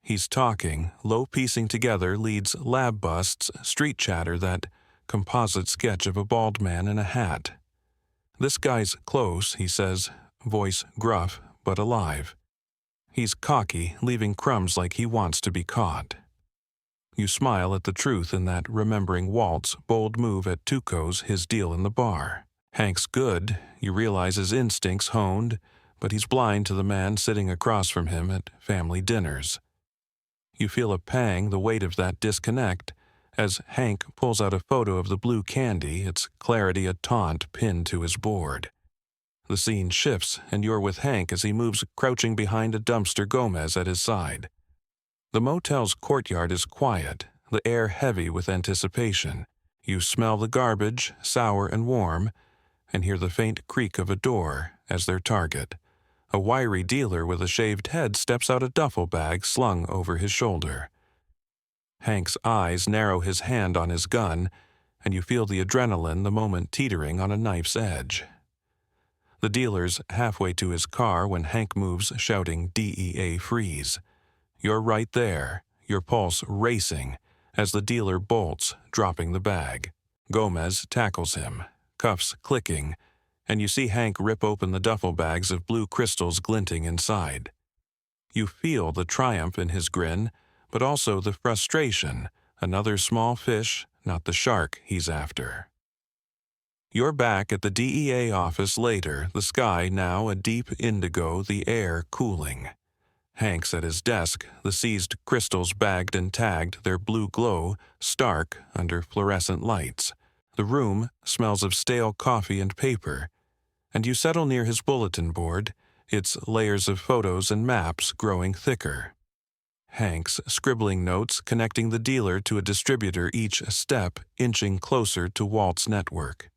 He's talking, low piecing together leads, lab busts, street chatter, that composite sketch of a bald man in a hat. "This guy's close," he says, voice gruff but alive. He's cocky, leaving crumbs like he wants to be caught. You smile at the truth in that, remembering Walt's bold move at Tuco's, his deal in the bar. Hank's good, you realize his instincts honed, but he's blind to the man sitting across from him at family dinners. You feel a pang, the weight of that disconnect, as Hank pulls out a photo of the blue candy, its clarity a taunt pinned to his board. The scene shifts, and you're with Hank as he moves, crouching behind a dumpster, Gomez at his side. The motel's courtyard is quiet, the air heavy with anticipation. You smell the garbage, sour and warm, and hear the faint creak of a door as their target. A wiry dealer with a shaved head steps out, a duffel bag slung over his shoulder. Hank's eyes narrow, his hand on his gun, and you feel the adrenaline the moment teetering on a knife's edge. The dealer's halfway to his car when Hank moves, shouting, "DEA freeze." You're right there, your pulse racing, as the dealer bolts, dropping the bag. Gomez tackles him, cuffs clicking, and you see Hank rip open the duffel bags of blue crystals glinting inside. You feel the triumph in his grin, but also the frustration, another small fish, not the shark he's after. You're back at the DEA office later, the sky now a deep indigo, the air cooling. Hank's at his desk, the seized crystals bagged and tagged, their blue glow stark under fluorescent lights. The room smells of stale coffee and paper, and you settle near his bulletin board, its layers of photos and maps growing thicker. Hank's scribbling notes connecting the dealer to a distributor, each step inching closer to Walt's network.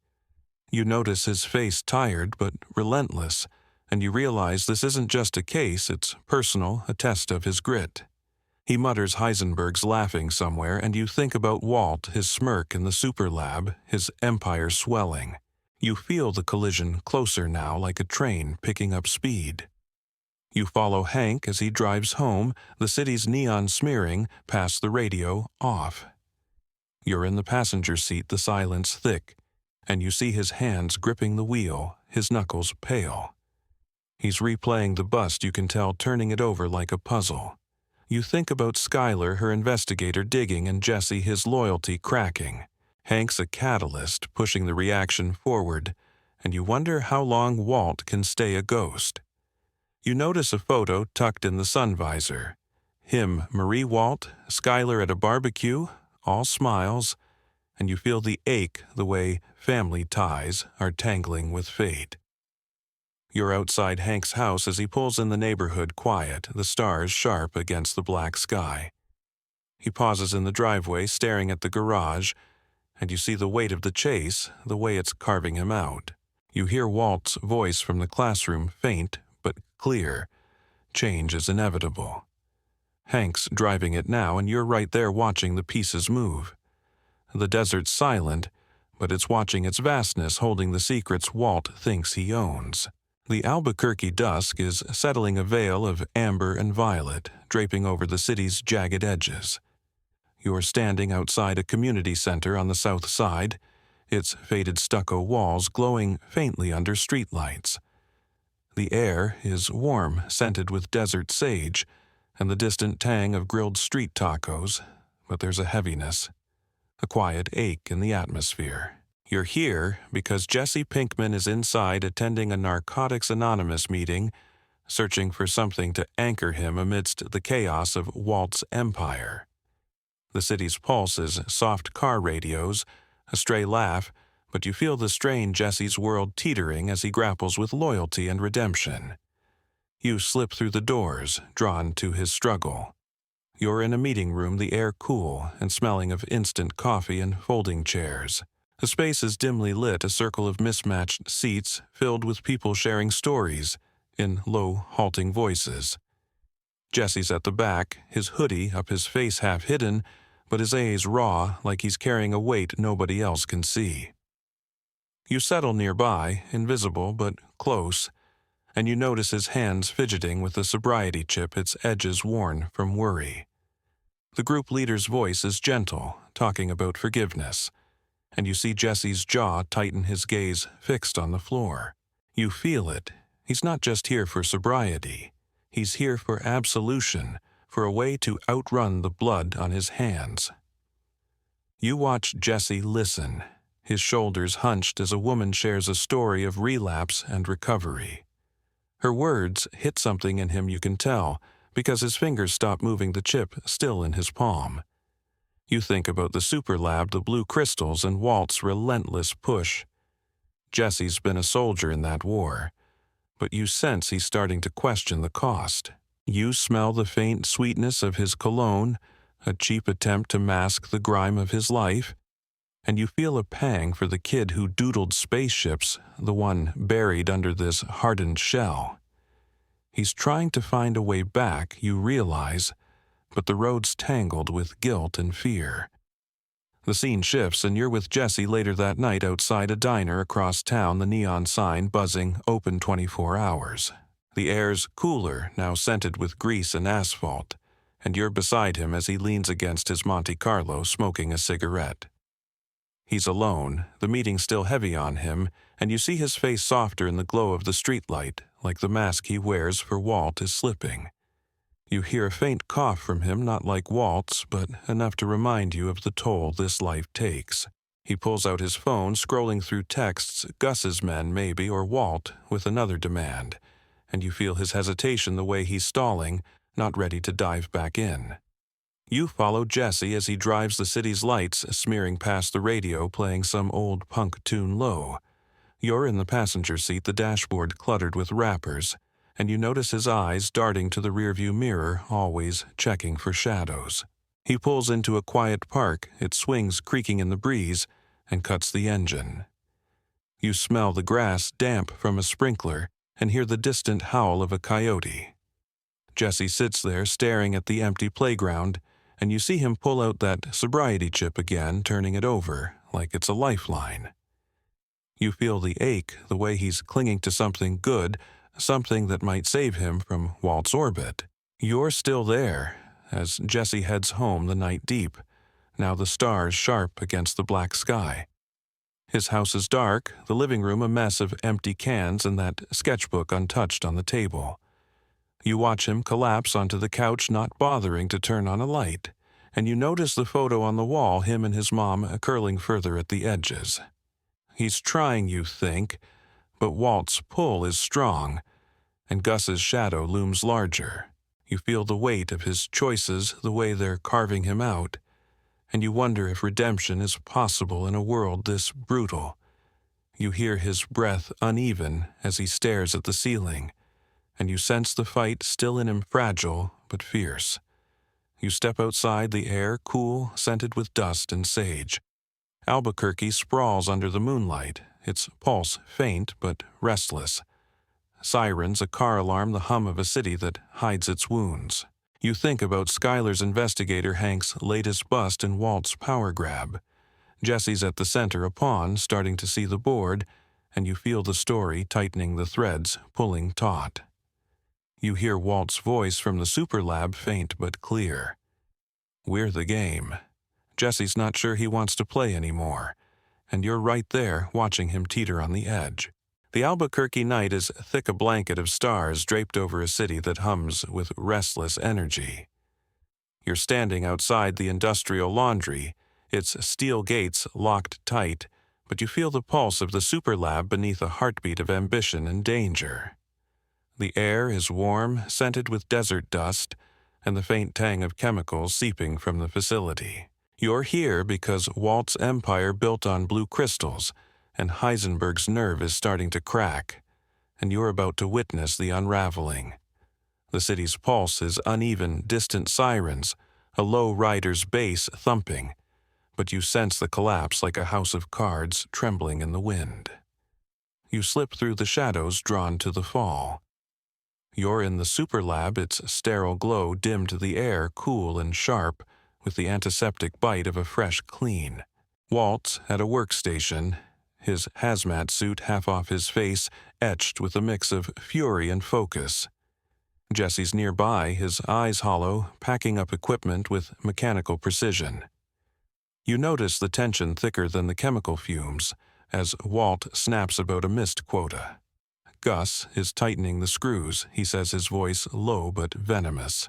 You notice his face tired but relentless, and you realize this isn't just a case, it's personal, a test of his grit. He mutters Heisenberg's laughing somewhere, and you think about Walt, his smirk in the Superlab, his empire swelling. You feel the collision closer now, like a train picking up speed. You follow Hank as he drives home, the city's neon smearing, past the radio, off. You're in the passenger seat, the silence thick, and you see his hands gripping the wheel, his knuckles pale. He's replaying the bust, you can tell, turning it over like a puzzle. You think about Skyler, her investigator, digging, and Jesse, his loyalty cracking. Hank's a catalyst, pushing the reaction forward, and you wonder how long Walt can stay a ghost. You notice a photo tucked in the sun visor. Him, Marie Walt, Skyler at a barbecue, all smiles, and you feel the ache the way family ties are tangling with fate. You're outside Hank's house as he pulls in the neighborhood quiet, the stars sharp against the black sky. He pauses in the driveway, staring at the garage, and you see the weight of the chase, the way it's carving him out. You hear Walt's voice from the classroom, faint but clear. Change is inevitable. Hank's driving it now, and you're right there watching the pieces move. The desert's silent, but it's watching its vastness, holding the secrets Walt thinks he owns. The Albuquerque dusk is settling, a veil of amber and violet, draping over the city's jagged edges. You're standing outside a community center on the south side, its faded stucco walls glowing faintly under streetlights. The air is warm, scented with desert sage, and the distant tang of grilled street tacos, but there's a heaviness, a quiet ache in the atmosphere. You're here because Jesse Pinkman is inside attending a Narcotics Anonymous meeting, searching for something to anchor him amidst the chaos of Walt's empire. The city's pulse is soft car radios, a stray laugh, but you feel the strain Jesse's world teetering as he grapples with loyalty and redemption. You slip through the doors, drawn to his struggle. You're in a meeting room, the air cool and smelling of instant coffee and folding chairs. The space is dimly lit, a circle of mismatched seats filled with people sharing stories in low, halting voices. Jesse's at the back, his hoodie up, his face half hidden, but his A's raw, like he's carrying a weight nobody else can see. You settle nearby, invisible but close, and you notice his hands fidgeting with the sobriety chip, its edges worn from worry. The group leader's voice is gentle, talking about forgiveness, and you see Jesse's jaw tighten, his gaze fixed on the floor. You feel it. He's not just here for sobriety. He's here for absolution, for a way to outrun the blood on his hands. You watch Jesse listen, his shoulders hunched as a woman shares a story of relapse and recovery. Her words hit something in him, you can tell, because his fingers stop moving, the chip still in his palm. You think about the Superlab, the blue crystals, and Walt's relentless push. Jesse's been a soldier in that war, but you sense he's starting to question the cost. You smell the faint sweetness of his cologne, a cheap attempt to mask the grime of his life, and you feel a pang for the kid who doodled spaceships, the one buried under this hardened shell. He's trying to find a way back, you realize, but the road's tangled with guilt and fear. The scene shifts and you're with Jesse later that night outside a diner across town, the neon sign buzzing open 24 hours. The air's cooler, now scented with grease and asphalt, and you're beside him as he leans against his Monte Carlo smoking a cigarette. He's alone, the meeting still heavy on him, and you see his face softer in the glow of the streetlight, like the mask he wears for Walt is slipping. You hear a faint cough from him, not like Walt's, but enough to remind you of the toll this life takes. He pulls out his phone, scrolling through texts, Gus's men maybe, or Walt, with another demand, and you feel his hesitation the way he's stalling, not ready to dive back in. You follow Jesse as he drives the city's lights, smearing past the radio playing some old punk tune low. You're in the passenger seat, the dashboard cluttered with rappers, and you notice his eyes darting to the rearview mirror, always checking for shadows. He pulls into a quiet park, its swings creaking in the breeze, and cuts the engine. You smell the grass damp from a sprinkler and hear the distant howl of a coyote. Jesse sits there staring at the empty playground, and you see him pull out that sobriety chip again, turning it over like it's a lifeline. You feel the ache, the way he's clinging to something good, something that might save him from Walt's orbit. You're still there, as Jesse heads home the night deep, now the stars sharp against the black sky. His house is dark, the living room a mess of empty cans and that sketchbook untouched on the table. You watch him collapse onto the couch, not bothering to turn on a light, and you notice the photo on the wall, him and his mom curling further at the edges. He's trying, you think, but Walt's pull is strong, and Gus's shadow looms larger. You feel the weight of his choices, the way they're carving him out, and you wonder if redemption is possible in a world this brutal. You hear his breath uneven as he stares at the ceiling, and you sense the fight still in him, fragile but fierce. You step outside, the air cool, scented with dust and sage. Albuquerque sprawls under the moonlight, its pulse faint but restless. Sirens, a car alarm, the hum of a city that hides its wounds. You think about Skyler's investigator Hank's latest bust in Walt's power grab. Jesse's at the center, a pawn, starting to see the board, and you feel the story tightening the threads, pulling taut. You hear Walt's voice from the Superlab, faint but clear. We're the game. Jesse's not sure he wants to play anymore, and you're right there watching him teeter on the edge. The Albuquerque night is thick, a blanket of stars draped over a city that hums with restless energy. You're standing outside the industrial laundry, its steel gates locked tight, but you feel the pulse of the Superlab beneath a heartbeat of ambition and danger. The air is warm, scented with desert dust, and the faint tang of chemicals seeping from the facility. You're here because Walt's empire built on blue crystals, and Heisenberg's nerve is starting to crack, and you're about to witness the unraveling. The city's pulse is uneven, distant sirens, a low rider's bass thumping, but you sense the collapse like a house of cards trembling in the wind. You slip through the shadows drawn to the fall. You're in the Superlab, its sterile glow dimmed to the air, cool and sharp, with the antiseptic bite of a fresh clean. Walt's at a workstation, his hazmat suit half off his face, etched with a mix of fury and focus. Jesse's nearby, his eyes hollow, packing up equipment with mechanical precision. You notice the tension thicker than the chemical fumes, as Walt snaps about a missed quota. Gus is tightening the screws, he says, his voice low but venomous.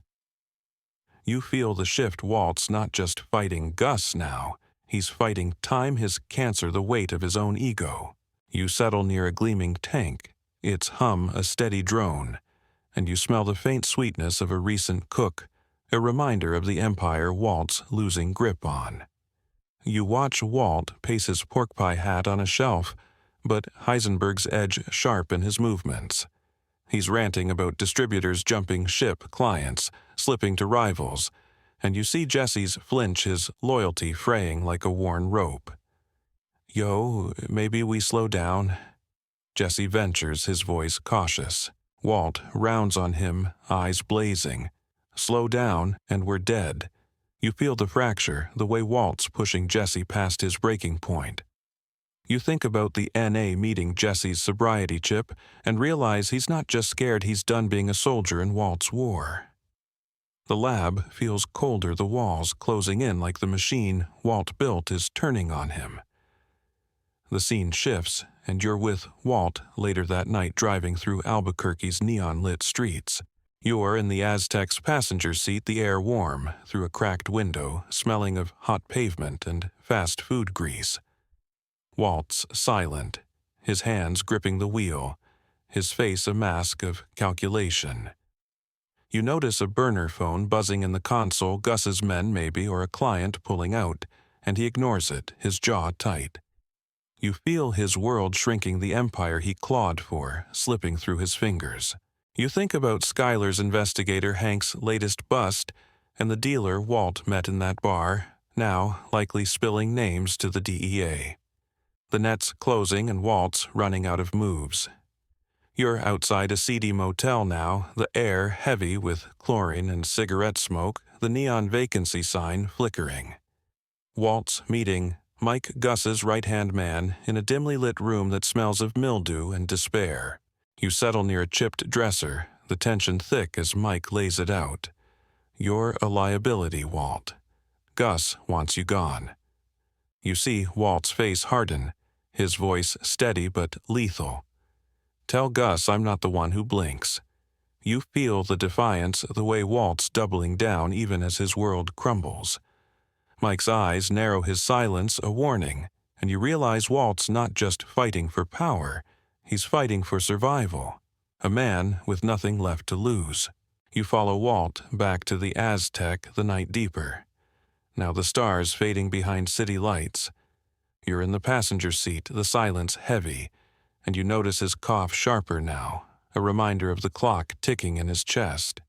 You feel the shift. Walt's not just fighting Gus now, he's fighting time, his cancer, the weight of his own ego. You settle near a gleaming tank, its hum a steady drone, and you smell the faint sweetness of a recent cook, a reminder of the empire Walt's losing grip on. You watch Walt pace his pork pie hat on a shelf, but Heisenberg's edge sharp in his movements. He's ranting about distributors jumping ship, clients, slipping to rivals, and you see Jesse's flinch, his loyalty fraying like a worn rope. Yo, maybe we slow down. Jesse ventures, his voice cautious. Walt rounds on him, eyes blazing. Slow down, and we're dead. You feel the fracture, the way Walt's pushing Jesse past his breaking point. You think about the NA meeting Jesse's sobriety chip and realize he's not just scared he's done being a soldier in Walt's war. The lab feels colder, the walls closing in like the machine Walt built is turning on him. The scene shifts, and you're with Walt later that night driving through Albuquerque's neon-lit streets. You're in the Aztec's passenger seat, the air warm, through a cracked window, smelling of hot pavement and fast food grease. Walt's silent, his hands gripping the wheel, his face a mask of calculation. You notice a burner phone buzzing in the console, Gus's men maybe, or a client pulling out, and he ignores it, his jaw tight. You feel his world shrinking, the empire he clawed for, slipping through his fingers. You think about Skyler's investigator Hank's latest bust, and the dealer Walt met in that bar, now likely spilling names to the DEA. The net's closing and Walt's running out of moves. You're outside a seedy motel now, the air heavy with chlorine and cigarette smoke, the neon vacancy sign flickering. Walt's meeting Mike, Gus's right-hand man, in a dimly lit room that smells of mildew and despair. You settle near a chipped dresser, the tension thick as Mike lays it out. You're a liability, Walt. Gus wants you gone. You see Walt's face harden, his voice steady but lethal. Tell Gus I'm not the one who blinks. You feel the defiance, the way Walt's doubling down even as his world crumbles. Mike's eyes narrow, his silence a warning, and you realize Walt's not just fighting for power, he's fighting for survival. A man with nothing left to lose. You follow Walt back to the Aztec, the night deeper. Now the stars fading behind city lights. You're in the passenger seat, the silence heavy, and you notice his cough sharper now, a reminder of the clock ticking in his chest.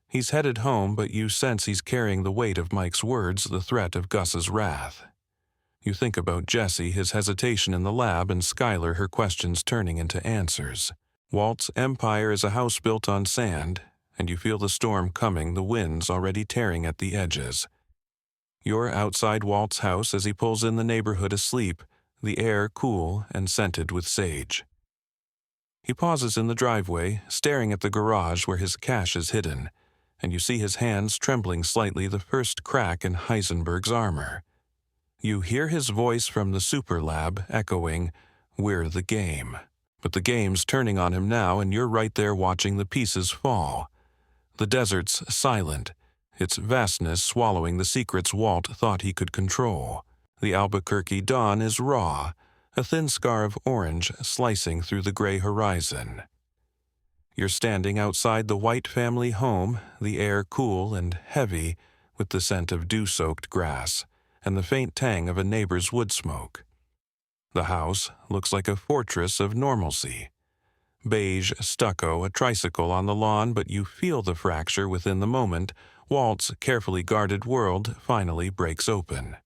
He's headed home, but you sense he's carrying the weight of Mike's words, the threat of Gus's wrath. You think about Jesse, his hesitation in the lab, and Skyler, her questions turning into answers. Walt's empire is a house built on sand, and you feel the storm coming, the winds already tearing at the edges. You're outside Walt's house as he pulls in the neighborhood asleep, the air cool and scented with sage. He pauses in the driveway, staring at the garage where his cash is hidden, and you see his hands trembling slightly, the first crack in Heisenberg's armor. You hear his voice from the Superlab echoing, "We're the game." But the game's turning on him now, and you're right there watching the pieces fall. The desert's silent, its vastness swallowing the secrets Walt thought he could control. The Albuquerque dawn is raw, a thin scar of orange slicing through the gray horizon. You're standing outside the White family home, the air cool and heavy with the scent of dew-soaked grass and the faint tang of a neighbor's wood smoke. The house looks like a fortress of normalcy. Beige stucco, a tricycle on the lawn, but you feel the fracture within the moment. Walt's carefully guarded world finally breaks open.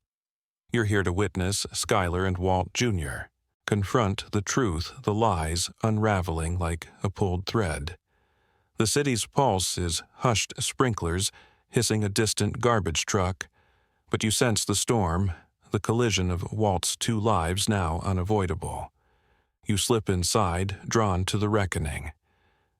You're here to witness Skyler and Walt Jr. confront the truth, the lies unraveling like a pulled thread. The city's pulse is hushed sprinklers, hissing a distant garbage truck, but you sense the storm, the collision of Walt's two lives now unavoidable. You slip inside, drawn to the reckoning.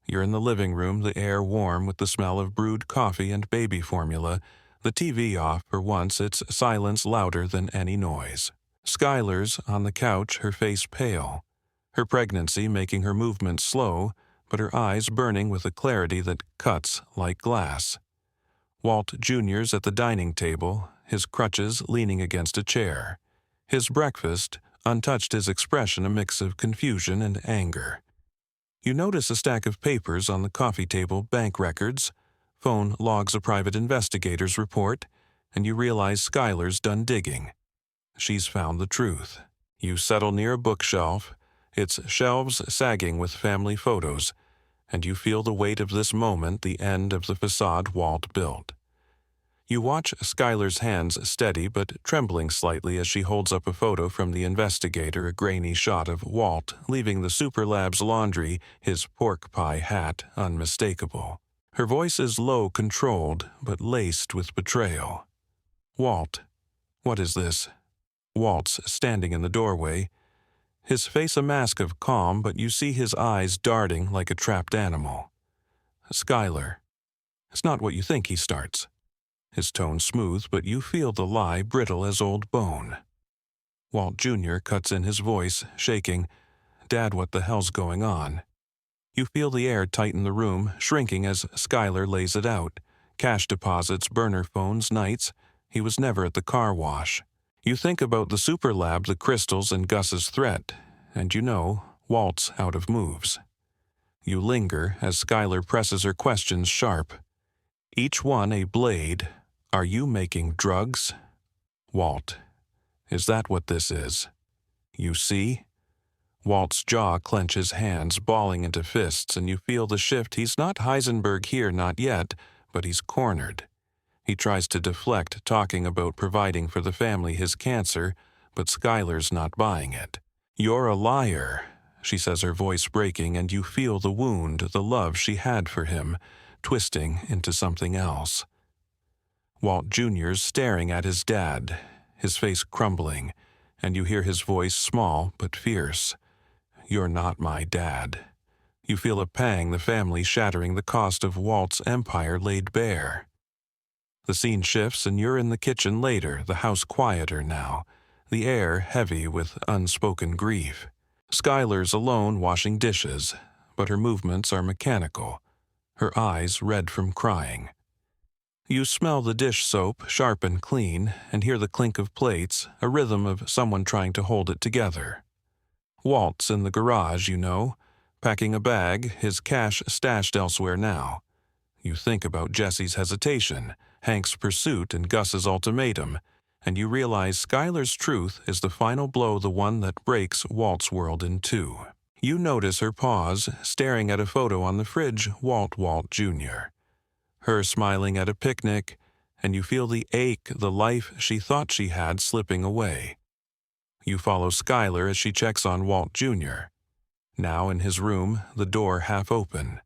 You're in the living room, the air warm with the smell of brewed coffee and baby formula, the TV off for once, its silence louder than any noise. Skyler's on the couch, her face pale, her pregnancy making her movements slow, but her eyes burning with a clarity that cuts like glass. Walt Jr.'s at the dining table, his crutches leaning against a chair. His breakfast, untouched, his expression a mix of confusion and anger. You notice a stack of papers on the coffee table, bank records. Phone logs a private investigator's report, and you realize Skyler's done digging. She's found the truth. You settle near a bookshelf, its shelves sagging with family photos, and you feel the weight of this moment, the end of the facade Walt built. You watch Skyler's hands steady but trembling slightly as she holds up a photo from the investigator, a grainy shot of Walt leaving the Superlab's laundry, his pork pie hat unmistakable. Her voice is low, controlled, but laced with betrayal. Walt. What is this? Walt's standing in the doorway, his face a mask of calm, but you see his eyes darting like a trapped animal. Skyler. It's not what you think, he starts. His tone smooth, but you feel the lie brittle as old bone. Walt Jr. cuts in his voice, shaking. Dad, what the hell's going on? You feel the air tighten the room, shrinking as Skyler lays it out. Cash deposits, burner phones, nights. He was never at the car wash. You think about the Superlab, the crystals, and Gus's threat, and you know Walt's out of moves. You linger as Skyler presses her questions sharp. Each one a blade. Are you making drugs? Walt. Is that what this is? You see? Walt's jaw clenches, hands balling into fists, and you feel the shift. He's not Heisenberg here, not yet, but he's cornered. He tries to deflect, talking about providing for the family his cancer, but Skyler's not buying it. You're a liar, she says, her voice breaking, and you feel the wound, the love she had for him, twisting into something else. Walt Jr.'s staring at his dad, his face crumbling, and you hear his voice small but fierce. You're not my dad. You feel a pang, the family shattering, the cost of Walt's empire laid bare. The scene shifts and you're in the kitchen later, the house quieter now, the air heavy with unspoken grief. Skyler's alone washing dishes, but her movements are mechanical, her eyes red from crying. You smell the dish soap, sharp and clean, and hear the clink of plates, a rhythm of someone trying to hold it together. Walt's in the garage, you know, packing a bag, his cash stashed elsewhere now. You think about Jesse's hesitation, Hank's pursuit, and Gus's ultimatum, and you realize Skyler's truth is the final blow, the one that breaks Walt's world in two. You notice her pause, staring at a photo on the fridge, Walt Jr. Her smiling at a picnic, and you feel the ache, the life she thought she had slipping away. You follow Skyler as she checks on Walt Jr. Now in his room, the door half open.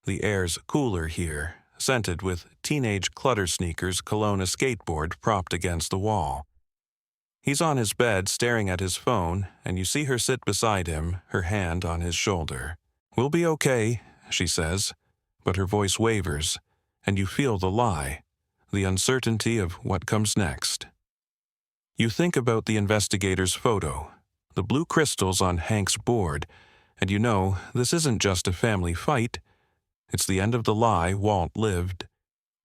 The air's cooler here, scented with teenage clutter sneakers, cologne, a skateboard propped against the wall. He's on his bed staring at his phone, and you see her sit beside him, her hand on his shoulder. We'll be okay, she says, but her voice wavers, and you feel the lie, the uncertainty of what comes next. You think about the investigator's photo, the blue crystals on Hank's board, and you know this isn't just a family fight. It's the end of the lie Walt lived.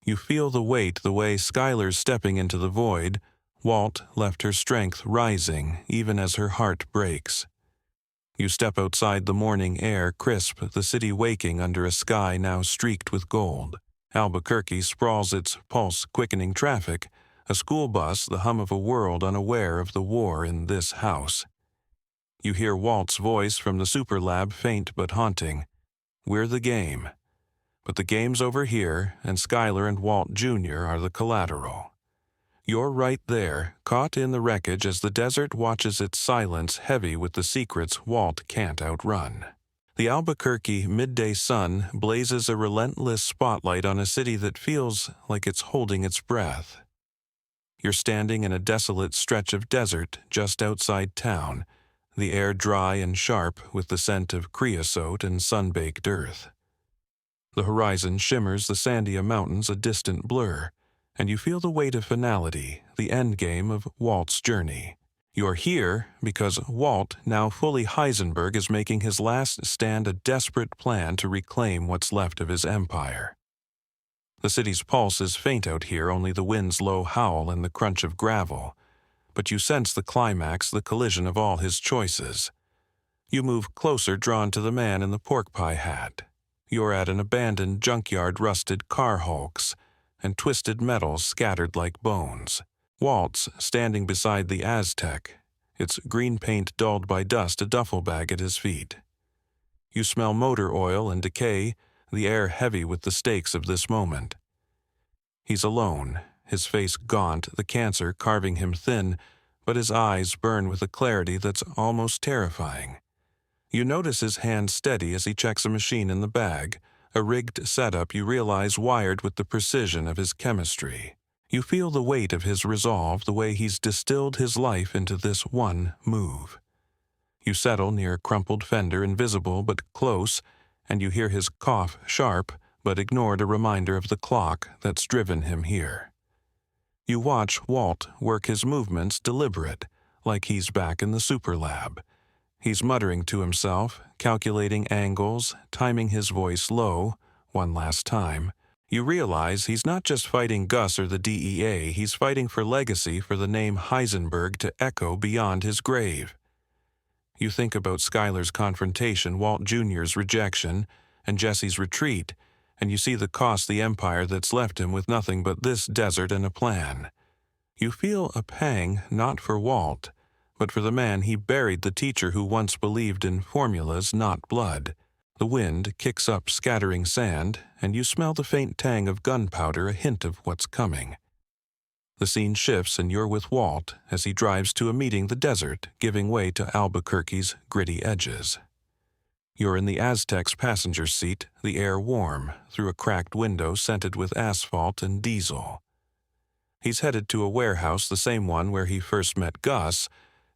You feel the weight, the way Skyler's stepping into the void. Walt left her strength rising, even as her heart breaks. You step outside, the morning air crisp, the city waking under a sky now streaked with gold. Albuquerque sprawls its pulse-quickening traffic, a school bus, the hum of a world unaware of the war in this house. You hear Walt's voice from the Superlab, faint but haunting. We're the game. But the game's over here, and Skyler and Walt Jr. are the collateral. You're right there, caught in the wreckage as the desert watches its silence heavy with the secrets Walt can't outrun. The Albuquerque midday sun blazes a relentless spotlight on a city that feels like it's holding its breath. You're standing in a desolate stretch of desert just outside town, the air dry and sharp with the scent of creosote and sun-baked earth. The horizon shimmers, the Sandia Mountains a distant blur, and you feel the weight of finality, the endgame of Walt's journey. You're here because Walt, now fully Heisenberg, is making his last stand, a desperate plan to reclaim what's left of his empire. The city's pulse is faint out here, only the wind's low howl and the crunch of gravel, but you sense the climax, the collision of all his choices. You move closer, drawn to the man in the pork pie hat. You're at an abandoned junkyard, rusted car hulks, and twisted metals scattered like bones. Walt's standing beside the Aztec, its green paint dulled by dust, a duffel bag at his feet. You smell motor oil and decay, the air heavy with the stakes of this moment. He's alone, his face gaunt, the cancer carving him thin, but his eyes burn with a clarity that's almost terrifying. You notice his hand steady as he checks a machine in the bag, a rigged setup you realize wired with the precision of his chemistry. You feel the weight of his resolve, the way he's distilled his life into this one move. You settle near a crumpled fender, invisible but close, and you hear his cough, sharp but ignored, a reminder of the clock that's driven him here. You watch Walt work his movements, deliberate, like he's back in the Superlab. He's muttering to himself, calculating angles, timing his voice low, one last time. You realize he's not just fighting Gus or the DEA, he's fighting for legacy, for the name Heisenberg to echo beyond his grave. You think about Skyler's confrontation, Walt Jr.'s rejection, and Jesse's retreat, and you see the cost the empire that's left him with nothing but this desert and a plan. You feel a pang, not for Walt, but for the man he buried, the teacher who once believed in formulas, not blood. The wind kicks up scattering sand, and you smell the faint tang of gunpowder, a hint of what's coming. The scene shifts and you're with Walt as he drives to a meeting, the desert giving way to Albuquerque's gritty edges. You're in the Aztec's passenger seat, the air warm, through a cracked window scented with asphalt and diesel. He's headed to a warehouse, the same one where he first met Gus,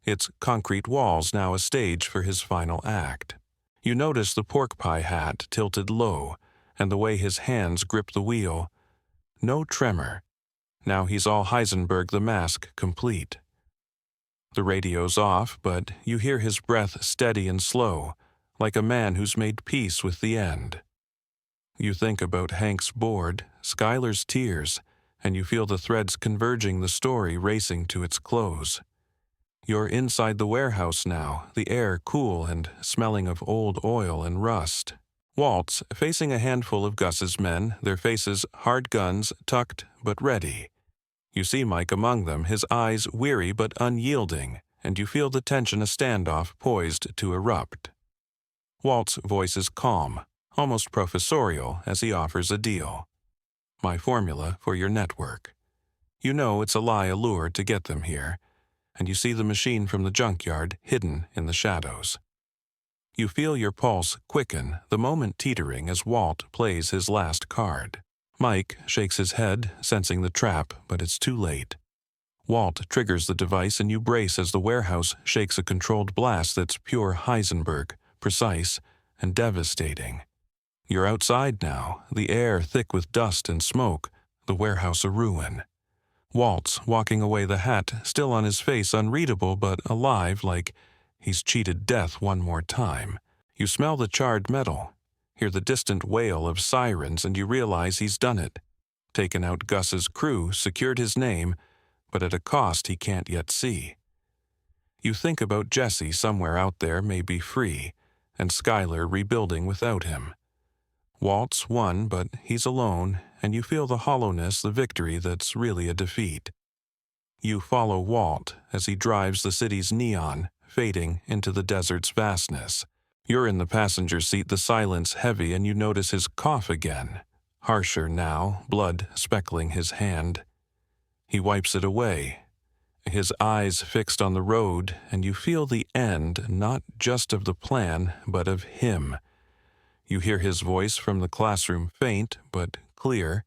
its concrete walls now a stage for his final act. You notice the pork pie hat tilted low, and the way his hands grip the wheel. No tremor. Now he's all Heisenberg, the mask complete. The radio's off, but you hear his breath steady and slow, like a man who's made peace with the end. You think about Hank's board, Skyler's tears, and you feel the threads converging, the story racing to its close. You're inside the warehouse now, the air cool and smelling of old oil and rust. Walt's facing a handful of Gus's men, their faces hard guns, tucked but ready. You see Mike among them, his eyes weary but unyielding, and you feel the tension, a standoff poised to erupt. Walt's voice is calm, almost professorial, as he offers a deal. My formula for your network. You know it's a lie, a lure to get them here, and you see the machine from the junkyard hidden in the shadows. You feel your pulse quicken, the moment teetering as Walt plays his last card. Mike shakes his head, sensing the trap, but it's too late. Walt triggers the device and you brace as the warehouse shakes a controlled blast that's pure Heisenberg, precise and devastating. You're outside now, the air thick with dust and smoke, the warehouse a ruin. Walt's walking away, the hat still on his face, unreadable but alive, like he's cheated death one more time. You smell the charred metal, hear the distant wail of sirens, and you realize he's done it. Taken out Gus's crew, secured his name, but at a cost he can't yet see. You think about Jesse somewhere out there, maybe free, and Skyler rebuilding without him. Walt's won, but he's alone, and you feel the hollowness, the victory that's really a defeat. You follow Walt as he drives the city's neon, fading into the desert's vastness. You're in the passenger seat, the silence heavy, and you notice his cough again, harsher now, blood speckling his hand. He wipes it away, his eyes fixed on the road, and you feel the end, not just of the plan, but of him. You hear his voice from the classroom, faint but clear.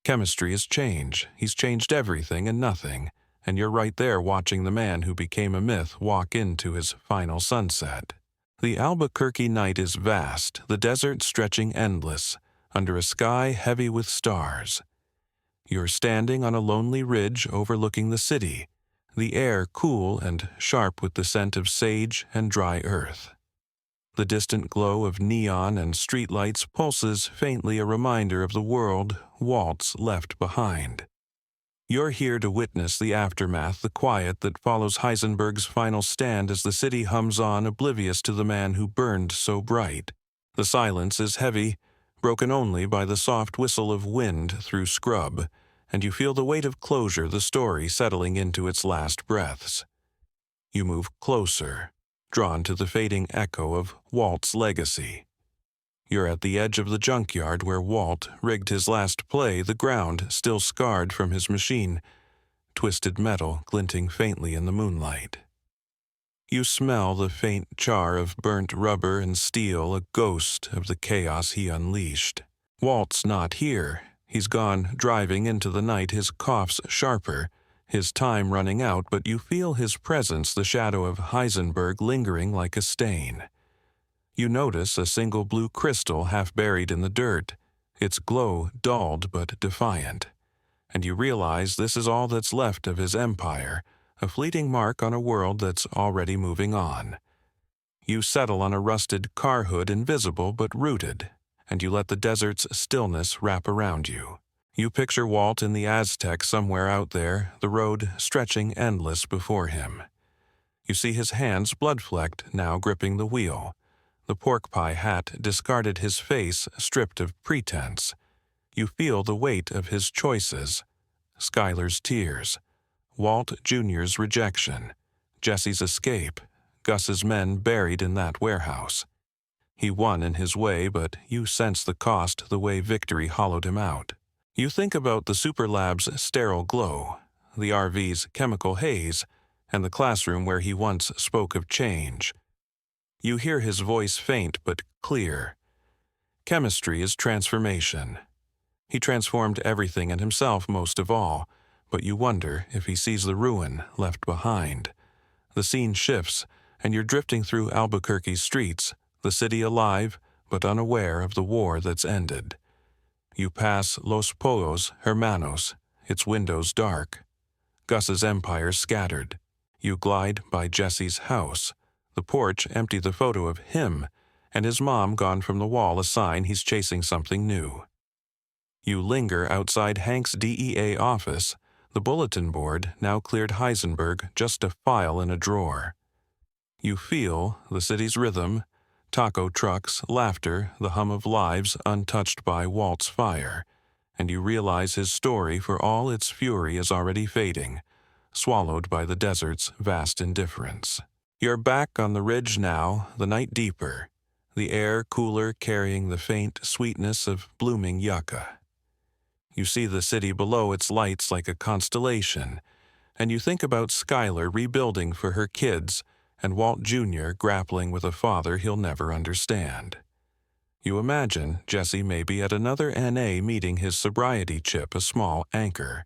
Chemistry has changed. He's changed everything and nothing, and you're right there watching the man who became a myth walk into his final sunset. The Albuquerque night is vast, the desert stretching endless, under a sky heavy with stars. You're standing on a lonely ridge overlooking the city, the air cool and sharp with the scent of sage and dry earth. The distant glow of neon and streetlights pulses faintly, a reminder of the world Walt's left behind. You're here to witness the aftermath, the quiet that follows Heisenberg's final stand as the city hums on, oblivious to the man who burned so bright. The silence is heavy, broken only by the soft whistle of wind through scrub, and you feel the weight of closure, the story settling into its last breaths. You move closer, drawn to the fading echo of Walt's legacy. You're at the edge of the junkyard where Walt rigged his last play, the ground still scarred from his machine, twisted metal glinting faintly in the moonlight. You smell the faint char of burnt rubber and steel, a ghost of the chaos he unleashed. Walt's not here, He's gone driving into the night, his coughs sharper, his time running out, but you feel his presence, the shadow of Heisenberg lingering like a stain. You notice a single blue crystal half buried in the dirt, its glow dulled but defiant. And you realize this is all that's left of his empire, a fleeting mark on a world that's already moving on. You settle on a rusted car hood, invisible but rooted, and you let the desert's stillness wrap around you. You picture Walt in the Aztec somewhere out there, the road stretching endless before him. You see his hands, blood-flecked, now gripping the wheel. The pork pie hat discarded, his face stripped of pretense. You feel the weight of his choices. Skyler's tears, Walt Jr.'s rejection, Jesse's escape, Gus's men buried in that warehouse. He won in his way, but you sense the cost, the way victory hollowed him out. You think about the Superlab's sterile glow, the RV's chemical haze, and the classroom where he once spoke of change. You hear his voice faint but clear. Chemistry is transformation. He transformed everything and himself most of all, but you wonder if he sees the ruin left behind. The scene shifts, and you're drifting through Albuquerque's streets, the city alive but unaware of the war that's ended. You pass Los Pollos Hermanos, its windows dark. Gus's empire scattered. You glide by Jesse's house, the porch empty, the photo of him, and his mom gone from the wall, a sign he's chasing something new. You linger outside Hank's DEA office, the bulletin board now cleared, Heisenberg just a file in a drawer. You feel the city's rhythm, taco trucks, laughter, the hum of lives untouched by Walt's fire, and you realize his story, for all its fury, is already fading, swallowed by the desert's vast indifference. You're back on the ridge now, the night deeper, the air cooler, carrying the faint sweetness of blooming yucca. You see the city below, its lights like a constellation, and you think about Skyler rebuilding for her kids, and Walt Jr. grappling with a father he'll never understand. You imagine Jesse may be at another NA meeting his sobriety chip, a small anchor.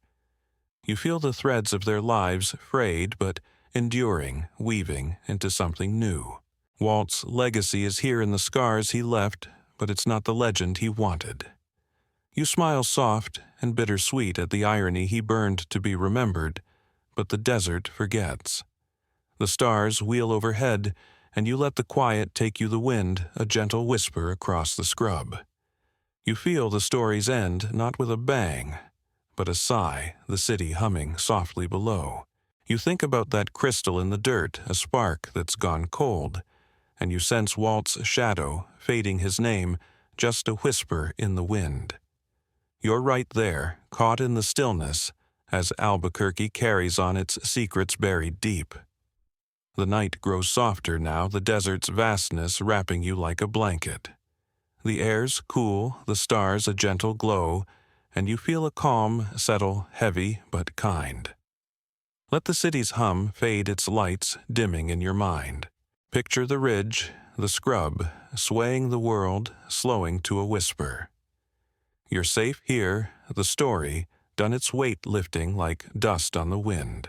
You feel the threads of their lives frayed but enduring, weaving into something new. Walt's legacy is here in the scars he left, but it's not the legend he wanted. You smile soft and bittersweet at the irony. He burned to be remembered, but the desert forgets. The stars wheel overhead, and you let the quiet take you the wind, a gentle whisper across the scrub. You feel the story's end, not with a bang, but a sigh, the city humming softly below. You think about that crystal in the dirt, a spark that's gone cold, and you sense Walt's shadow, fading, his name, just a whisper in the wind. You're right there, caught in the stillness, as Albuquerque carries on, its secrets buried deep. The night grows softer now, the desert's vastness wrapping you like a blanket. The air's cool, the stars a gentle glow, and you feel a calm settle, heavy but kind. Let the city's hum fade, its lights dimming in your mind. Picture the ridge, the scrub, swaying the world, slowing to a whisper. You're safe here, the story, done its weight lifting like dust on the wind.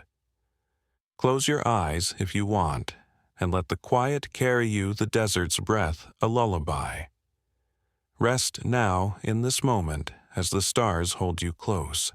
Close your eyes if you want, and let the quiet carry you, the desert's breath, a lullaby. Rest now in this moment as the stars hold you close.